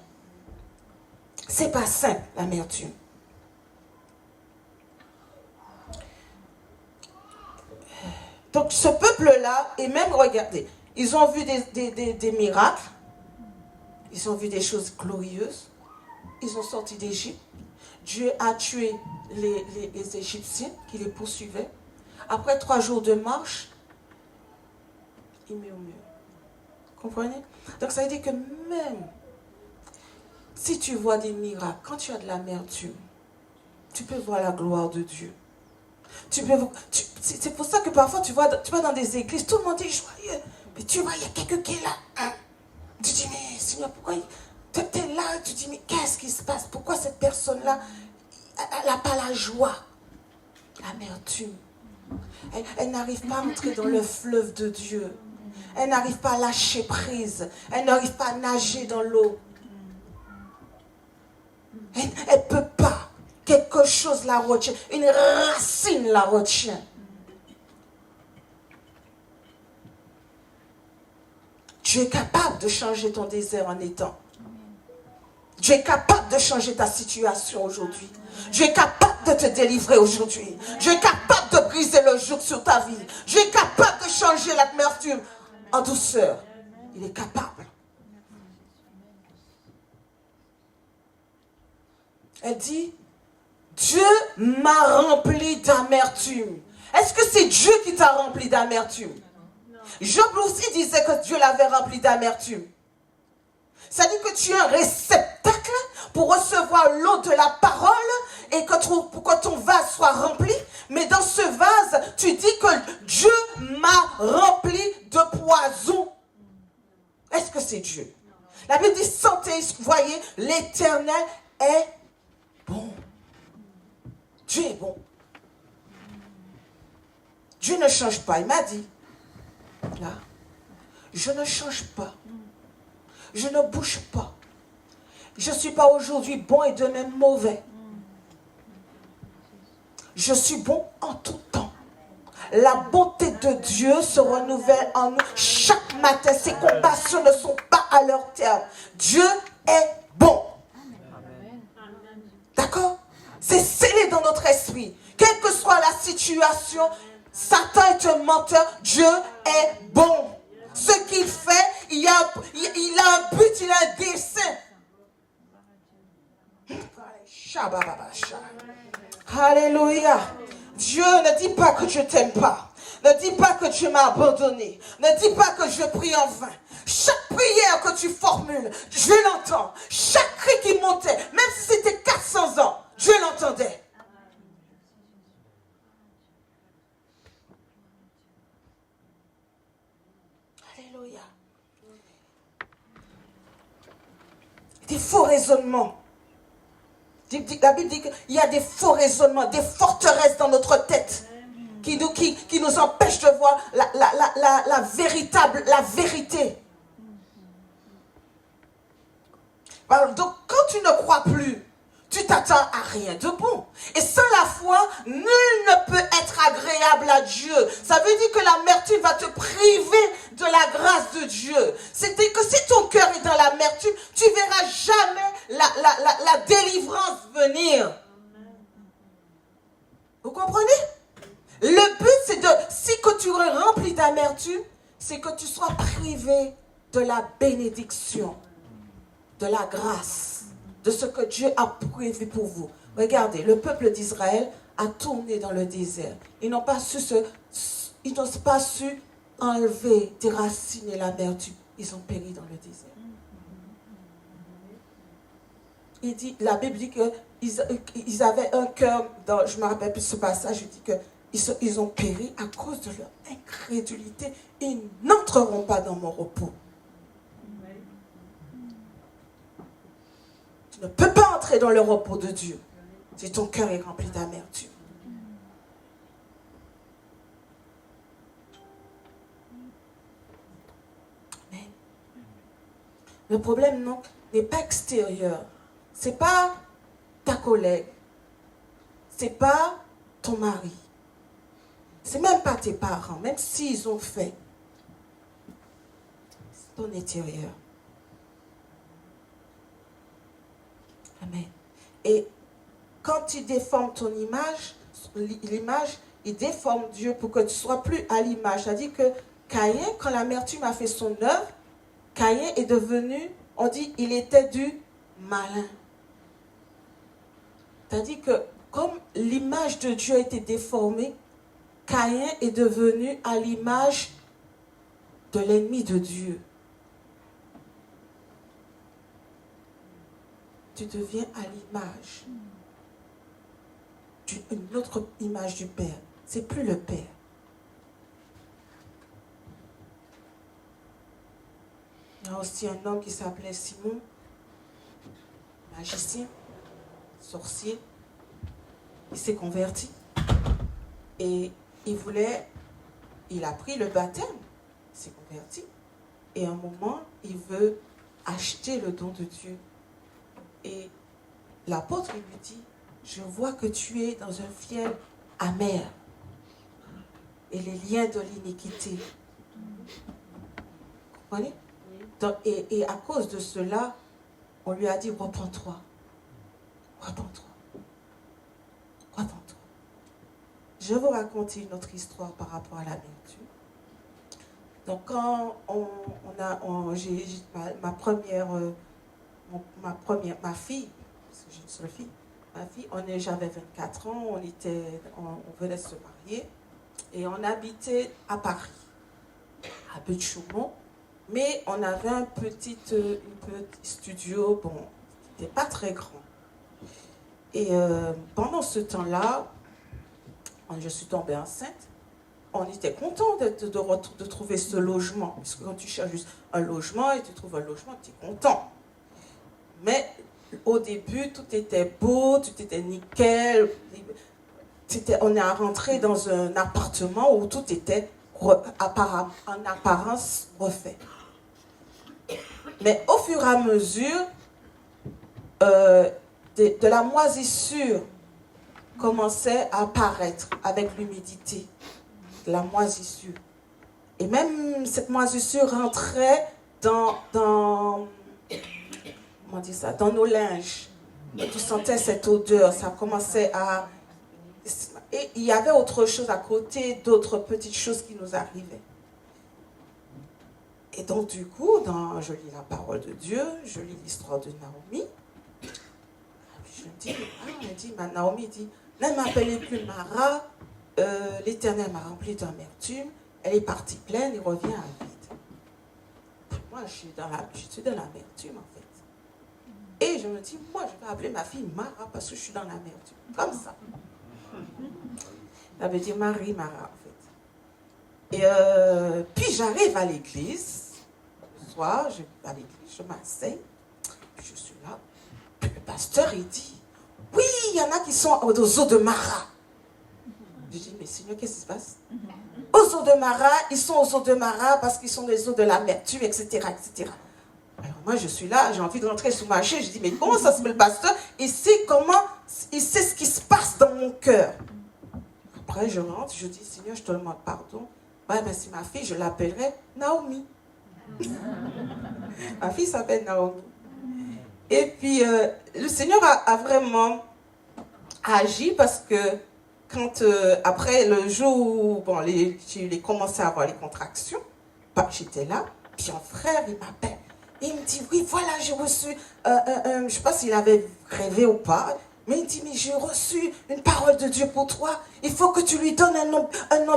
C'est pas simple, l'amertume. Donc ce peuple-là, et même regardez, ils ont vu des miracles, ils ont vu des choses glorieuses, ils ont sorti d'Égypte. Dieu a tué les Égyptiens qui les poursuivaient. Après 3 jours de marche, il met au mur. Comprenez? Donc ça veut dire que même si tu vois des miracles, quand tu as de l'amertume, tu peux voir la gloire de Dieu. C'est pour ça que parfois tu vas dans des églises, tout le monde est joyeux. Mais tu vois, il y a quelqu'un qui est là. Hein? Tu dis, mais Seigneur, pourquoi tu es là, tu dis, mais qu'est-ce qui se passe? Pourquoi cette personne-là, elle n'a pas la joie? L'amertume. Elle n'arrive pas à entrer dans le fleuve de Dieu. Elle n'arrive pas à lâcher prise. Elle n'arrive pas à nager dans l'eau. Elle ne peut pas. Quelque chose la retient. Une racine la retient. Dieu est capable de changer ton désert en étang. Dieu est capable de changer ta situation aujourd'hui. Dieu est capable de te délivrer aujourd'hui. Dieu est capable de briser le joug sur ta vie. Dieu est capable de changer l'amertume en douceur. Il est capable. Elle dit, Dieu m'a rempli d'amertume. Est-ce que c'est Dieu qui t'a rempli d'amertume? Job aussi disait que Dieu l'avait rempli d'amertume. Ça dit que tu es un réceptacle pour recevoir l'eau de la parole et pour que ton vase soit rempli. Mais dans ce vase, tu dis que Dieu m'a rempli de poison. Est-ce que c'est Dieu? La Bible dit, sentez, voyez, l'Éternel est bon. Dieu est bon. Dieu ne change pas, il m'a dit. là. Je ne change pas. Je ne bouge pas. Je ne suis pas aujourd'hui bon et demain mauvais. Je suis bon en tout temps. La bonté de Dieu se renouvelle en nous chaque matin. Ses compassions ne sont pas à leur terme. Dieu est bon. D'accord? C'est scellé dans notre esprit. Quelle que soit la situation, Satan est un menteur. Dieu est bon. Ce qu'il fait, il a un but, il a un dessein. Alléluia. Dieu ne dit pas que je t'aime pas. Ne dis pas que tu m'as abandonné. Ne dis pas que je prie en vain. Chaque prière que tu formules, je l'entends. Chaque cri qui montait, même si c'était 400 ans, je l'entendais. Alléluia. Des faux raisonnements. La Bible dit qu'il y a des faux raisonnements, des forteresses dans notre tête qui nous empêchent de voir la vérité. Alors, donc, quand tu ne crois plus, tu t'attends à rien de bon. Et sans la foi, nul ne peut être agréable à Dieu. Ça veut dire que l'amertume va te priver de la grâce de Dieu. C'est-à-dire que si ton cœur est dans l'amertume, tu ne verras jamais la délivrance venir. Vous comprenez? Le but, c'est si que tu es rempli d'amertume, c'est que tu sois privé de la bénédiction, de la grâce, de ce que Dieu a prévu pour vous. Regardez, le peuple d'Israël a tourné dans le désert. Ils n'ont pas su enlever, déraciner l'amertume. Ils ont péri dans le désert. La Bible dit qu'ils avaient un cœur, je ne me rappelle plus ce passage, il dit qu'ils ont péri à cause de leur incrédulité. Ils n'entreront pas dans mon repos. Tu ne peux pas entrer dans le repos de Dieu si ton cœur est rempli d'amertume. Mais le problème n'est pas extérieur. C'est pas ta collègue. C'est pas ton mari. C'est même pas tes parents, même s'ils ont fait. C'est ton intérieur. Amen. Et quand tu déformes ton image, l'image, il déforme Dieu pour que tu ne sois plus à l'image. C'est-à-dire que Caïn, quand l'amertume a fait son œuvre, Caïn est devenu, on dit, il était du malin. C'est-à-dire que comme l'image de Dieu a été déformée, Caïn est devenu à l'image de l'ennemi de Dieu. Tu deviens à l'image d'une autre image du Père. C'est plus le Père. Il y a aussi un homme qui s'appelait Simon, magicien, sorcier. Il s'est converti et il a pris le baptême, il s'est converti et à un moment il veut acheter le don de Dieu. Et l'apôtre lui dit, je vois que tu es dans un fiel amer et les liens de l'iniquité. Vous comprenez? Donc, et à cause de cela, on lui a dit, repens-toi. Repens-toi. Repens-toi. Je vais vous raconter une autre histoire par rapport à l'amertume. Donc quand j'ai ma fille, parce que j'ai une seule fille, j'avais 24 ans, on venait de se marier et on habitait à Paris, à Butte-Chaumont, mais on avait un petit studio, bon, qui n'était pas très grand. Et pendant ce temps-là, je suis tombée enceinte. On était content de trouver ce logement. Parce que quand tu cherches juste un logement et tu trouves un logement, tu es content. Mais au début, tout était beau, tout était nickel. On est rentré dans un appartement où tout était en apparence refait. Mais au fur et à mesure, de la moisissure commençait à apparaître avec l'humidité. De la moisissure. Et même cette moisissure rentrait dans comment on dit ça, dans nos linges. Et tu sentais cette odeur, ça commençait à... Et il y avait autre chose à côté, d'autres petites choses qui nous arrivaient. Et donc du coup, je lis la parole de Dieu, je lis l'histoire de Naomi. Je dis, Naomi dit, ne m'appelez plus Mara, l'Éternel m'a rempli d'amertume, elle est partie pleine et revient à vide. Moi, je suis dans l'amertume en fait. Et je me dis, moi, je vais appeler ma fille Mara parce que je suis dans l'amertume. Comme ça. Ça veut dire Marie, Mara, en fait. Et puis, j'arrive à l'église. Le soir, je vais à l'église, je m'asseye. Je suis là. Puis le pasteur, il dit, oui, il y en a qui sont aux eaux de Mara. Je dis, mais Seigneur, qu'est-ce qui se passe? Aux eaux de Mara, ils sont aux eaux de Mara parce qu'ils sont les eaux de l'amertume, etc., etc. Alors moi, je suis là, j'ai envie de rentrer sous ma chaise. Je dis, mais comment ça se fait le pasteur? Il sait ce qui se passe dans mon cœur. Après, je rentre, je dis, Seigneur, je te demande pardon. Ouais, mais c'est ma fille, je l'appellerai Naomi. Ma fille s'appelle Naomi. Et puis, le Seigneur a vraiment agi parce que quand, après le jour où j'ai commencé à avoir les contractions, j'étais là, puis un frère, il m'appelle. Et il me dit, oui, voilà, j'ai reçu, je ne sais pas s'il avait rêvé ou pas, mais il dit, mais j'ai reçu une parole de Dieu pour toi. Il faut que tu lui donnes un nom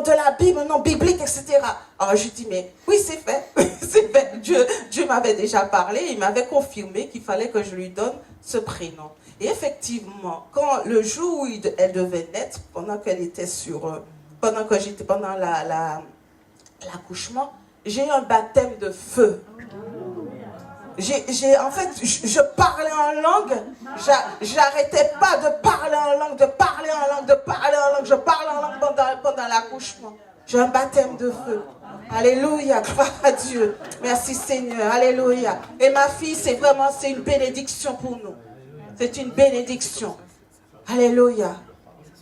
de la Bible, un nom biblique, etc. Alors je dis, mais oui, c'est fait. C'est fait. Dieu m'avait déjà parlé, il m'avait confirmé qu'il fallait que je lui donne ce prénom. Et effectivement, quand le jour où elle devait naître, pendant que j'étais pendant l'accouchement, j'ai eu un baptême de feu. En fait, je parlais en langue, j'arrêtais pas de parler en langue, je parlais en langue pendant l'accouchement. J'ai un baptême de feu. Alléluia, gloire à Dieu. Merci Seigneur, alléluia. Et ma fille, c'est une bénédiction pour nous. C'est une bénédiction. Alléluia.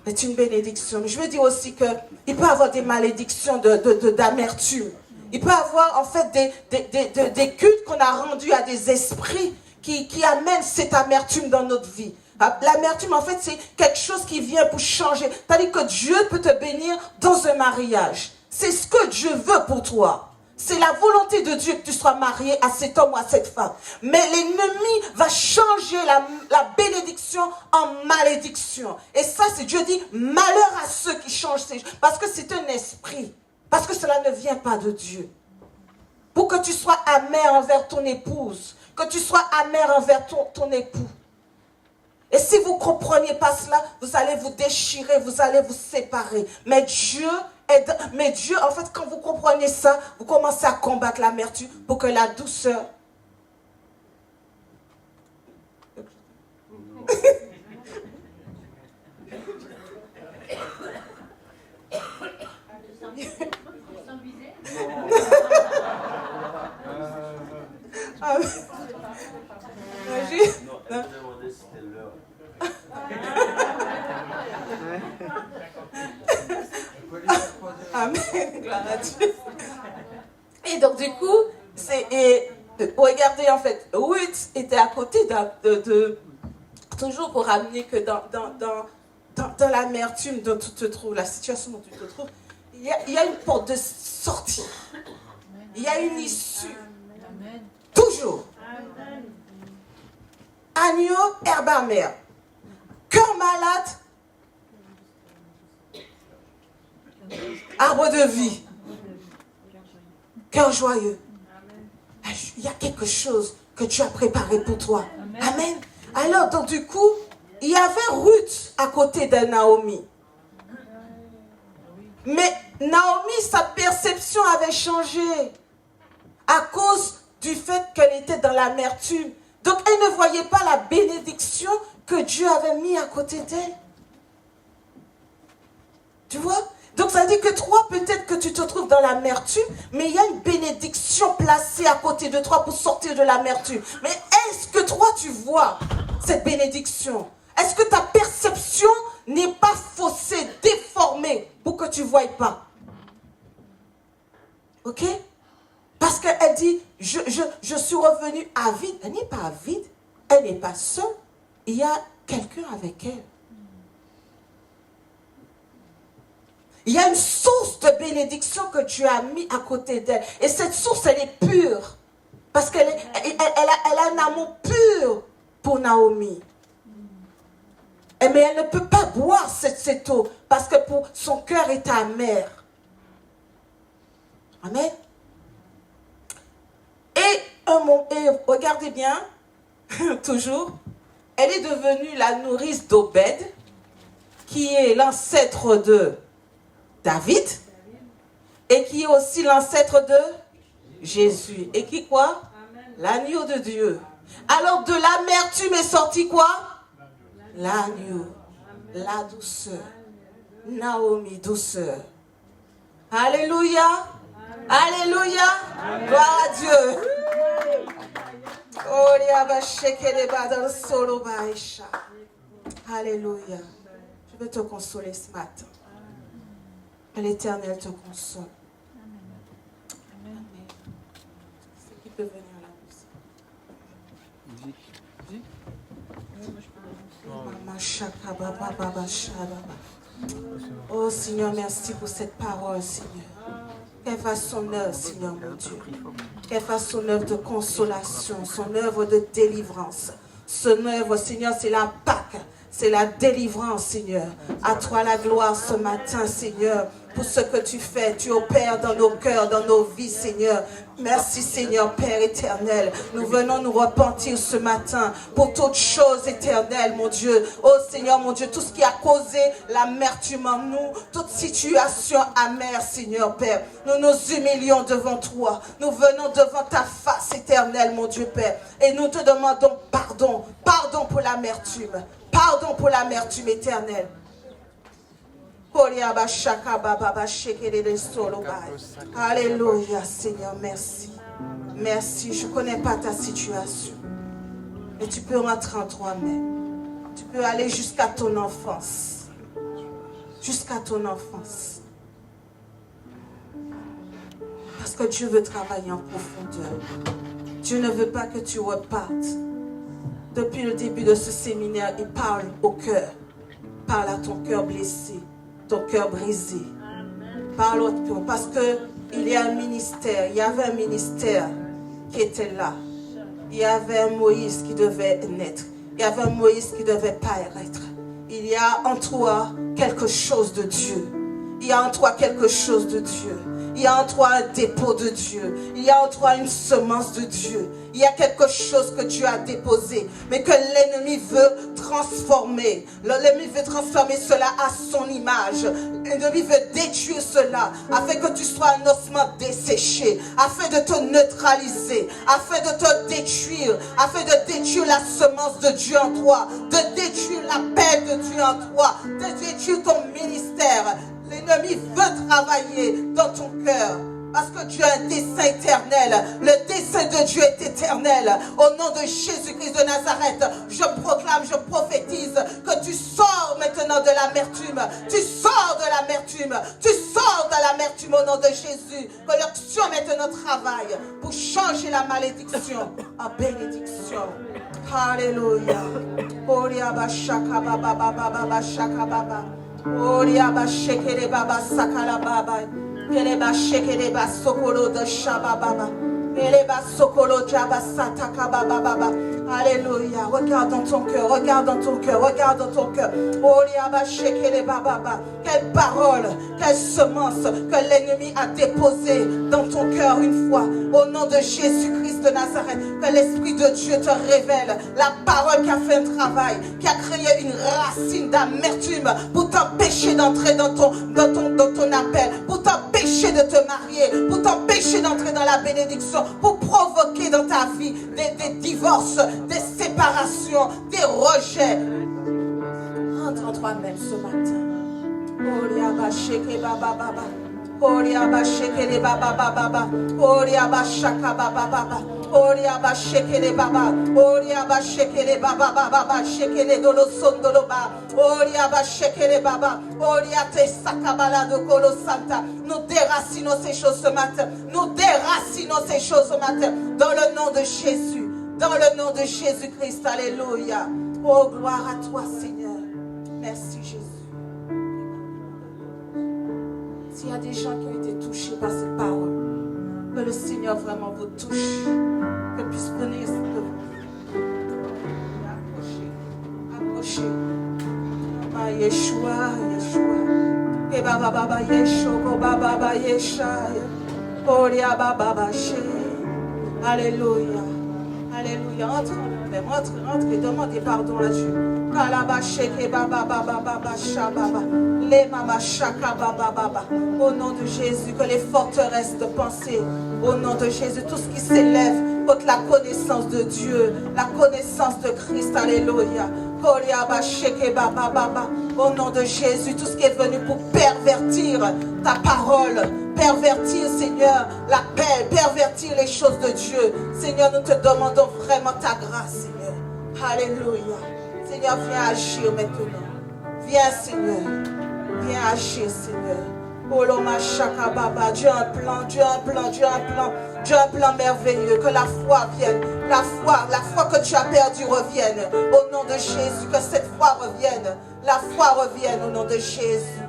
C'est une bénédiction. Mais je veux dire aussi qu'il peut y avoir des malédictions d'amertume. Il peut y avoir en fait des cultes qu'on a rendus à des esprits qui amènent cette amertume dans notre vie. L'amertume, en fait, c'est quelque chose qui vient pour changer. C'est-à-dire que Dieu peut te bénir dans un mariage. C'est ce que Dieu veut pour toi. C'est la volonté de Dieu que tu sois marié à cet homme ou à cette femme. Mais l'ennemi va changer la bénédiction en malédiction. Et ça, c'est Dieu dit, malheur à ceux qui changent ces choses. Parce que c'est un esprit. Parce que cela ne vient pas de Dieu. Pour que tu sois amer envers ton épouse. Que tu sois amer envers ton époux. Et si vous ne compreniez pas cela, vous allez vous déchirer, vous allez vous séparer. Mais Dieu, en fait, quand vous comprenez ça, vous commencez à combattre l'amertume pour que la douceur... Amen, gloire à Dieu. Et donc du coup, regardez en fait, Ruth était à côté toujours pour ramener que dans l'amertume dont tu te trouves, la situation dont tu te trouves, il y a une porte de sortie. Il y a une issue. Toujours. Agneau, herbe amère. Cœur malade, arbre de vie. Cœur joyeux. Il y a quelque chose que Dieu a préparé pour toi. Amen. Alors, donc du coup, il y avait Ruth à côté de Naomi. Mais Naomi, sa perception avait changé à cause du fait qu'elle était dans l'amertume. Donc, elle ne voyait pas la bénédiction que Dieu avait mis à côté d'elle. Tu vois? Donc ça dit que toi, peut-être que tu te trouves dans l'amertume, mais il y a une bénédiction placée à côté de toi pour sortir de l'amertume. Mais est-ce que toi, tu vois cette bénédiction? Est-ce que ta perception n'est pas faussée, déformée, pour que tu ne voies pas? Ok? Parce qu'elle dit, je suis revenue avide. Elle n'est pas avide, elle n'est pas seule. Il y a quelqu'un avec elle. Il y a une source de bénédiction que tu as mis à côté d'elle. Et cette source, elle est pure. Parce qu'elle a un amour pur pour Naomi. Mais elle ne peut pas boire cette eau parce que son cœur est amer. Amen. Et regardez bien, toujours, elle est devenue la nourrice d'Obed, qui est l'ancêtre de David, et qui est aussi l'ancêtre de Jésus. Et qui quoi? L'agneau de Dieu. Alors de l'amertume est sorti quoi? L'agneau, la douceur. Naomi, douceur. Alléluia. Alléluia. Gloire à Dieu. Alléluia. Je veux te consoler ce matin. Que l'Éternel te console. Amen. C'est qui peut venir là aussi. Oh Seigneur, merci pour cette parole, Seigneur. Qu'elle fasse son œuvre, Seigneur mon Dieu. Qu'elle fasse son œuvre de consolation, son œuvre de délivrance. Son œuvre, Seigneur, c'est la Pâque. C'est la délivrance, Seigneur. À toi la gloire ce matin, Seigneur, pour ce que tu fais. Tu opères dans nos cœurs, dans nos vies, Seigneur. Merci, Seigneur, Père éternel. Nous venons nous repentir ce matin pour toutes choses éternelles, mon Dieu. Oh, Seigneur, mon Dieu, tout ce qui a causé l'amertume en nous, toute situation amère, Seigneur, Père. Nous nous humilions devant toi. Nous venons devant ta face éternelle, mon Dieu, Père. Et nous te demandons pardon. Pardon pour l'amertume. Pardon pour l'amertume éternelle. Alléluia, Seigneur, merci. Merci, je ne connais pas ta situation. Mais tu peux rentrer en toi-même. Tu peux aller jusqu'à ton enfance. Jusqu'à ton enfance. Parce que Dieu veut travailler en profondeur. Dieu ne veut pas que tu repartes. Depuis le début de ce séminaire, il parle au cœur. Parle à ton cœur blessé, ton cœur brisé. Parle au cœur, parce qu'il y a un ministère. Il y avait un ministère qui était là. Il y avait un Moïse qui devait naître. Il y avait un Moïse qui ne devait pas être. Il y a en toi quelque chose de Dieu. Il y a en toi quelque chose de Dieu. Il y a en toi un dépôt de Dieu. Il y a en toi une semence de Dieu. Il y a quelque chose que Dieu a déposé, mais que l'ennemi veut transformer. L'ennemi veut transformer cela à son image. L'ennemi veut détruire cela, afin que tu sois un ossement desséché, afin de te neutraliser, afin de te détruire, afin de détruire la semence de Dieu en toi, de détruire la paix de Dieu en toi, de détruire ton ministère. L'ennemi veut travailler dans ton cœur. Parce que Dieu a un dessein éternel. Le dessein de Dieu est éternel. Au nom de Jésus-Christ de Nazareth, je proclame, je prophétise que tu sors maintenant de l'amertume. Tu sors de l'amertume. Tu sors de l'amertume au nom de Jésus. Que l'onction maintenant travaille pour changer la malédiction en bénédiction. Alléluia. Oriaba shaka baba baba baba shaka baba. Oriaba shekere baba sakala baba. Keleba shekeleba sokolo de shababa. Keleba sokolo jaba sataka baba baba. Alléluia. Regarde dans ton cœur, regarde dans ton cœur, regarde dans ton cœur. Oriaba shekeleba baba. Quelle parole, quelle semence que l'ennemi a déposée dans ton cœur une fois. Au nom de Jésus-Christ de Nazareth, que l'Esprit de Dieu te révèle la parole qui a fait un travail, qui a créé une racine d'amertume pour t'empêcher d'entrer dans ton appel, pour t'empêcher de te marier, pour t'empêcher d'entrer dans la bénédiction, pour provoquer dans ta vie des divorces, des séparations, des rejets. Rentre en toi-même ce matin. Oriaba sheke baba baba. Oriaba sheke baba baba. Oriaba shaka baba baba. Oriaba sheke baba. Oriaba sheke baba baba. Sheke dolo sondolo ba. Oriaba sheke baba. Oriate sakabala de kolo santa. Nous déracinons ces choses ce matin. Nous déracinons ces choses ce matin. Dans le nom de Jésus. Dans le nom de Jésus-Christ. Alléluia. Oh, gloire à toi, Seigneur. Merci, Jésus. S'il y a des gens qui ont été touchés par ces paroles, que le Seigneur vraiment vous touche, que puisse venir devant vous. Approchez. Baba Yeshua, Yeshua. Que baba baba Yeshua, baba baba Yeshaya. Oria baba baba she. Alléluia. Alléluia. Entre, demandez pardon à Dieu. Au nom de Jésus, que les forteresses de pensée, au nom de Jésus, tout ce qui s'élève contre la connaissance de Dieu, la connaissance de Christ, alléluia. Au nom de Jésus, tout ce qui est venu pour pervertir ta parole, pervertir, Seigneur, l'appel, pervertir les choses de Dieu. Seigneur, nous te demandons vraiment ta grâce, Seigneur. Alléluia. Seigneur, viens agir maintenant. Viens, Seigneur. Viens agir, Seigneur. Dieu a un plan, Dieu a un plan, Dieu a un plan. Dieu a un plan merveilleux. Que la foi vienne. La foi que tu as perdue revienne. Au nom de Jésus, que cette foi revienne. La foi revienne au nom de Jésus.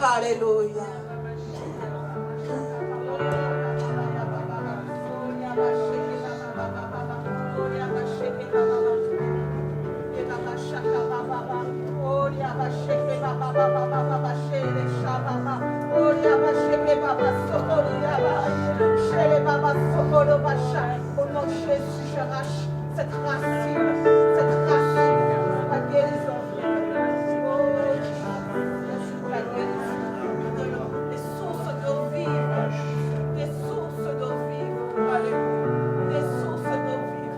Alléluia. Au nom de Jésus, je rache cette racine, la guérison. Merci pour la guérison. Des sources d'eau vive, des sources d'eau vive. Alléluia. Des sources d'eau vive.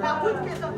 La route qui est dans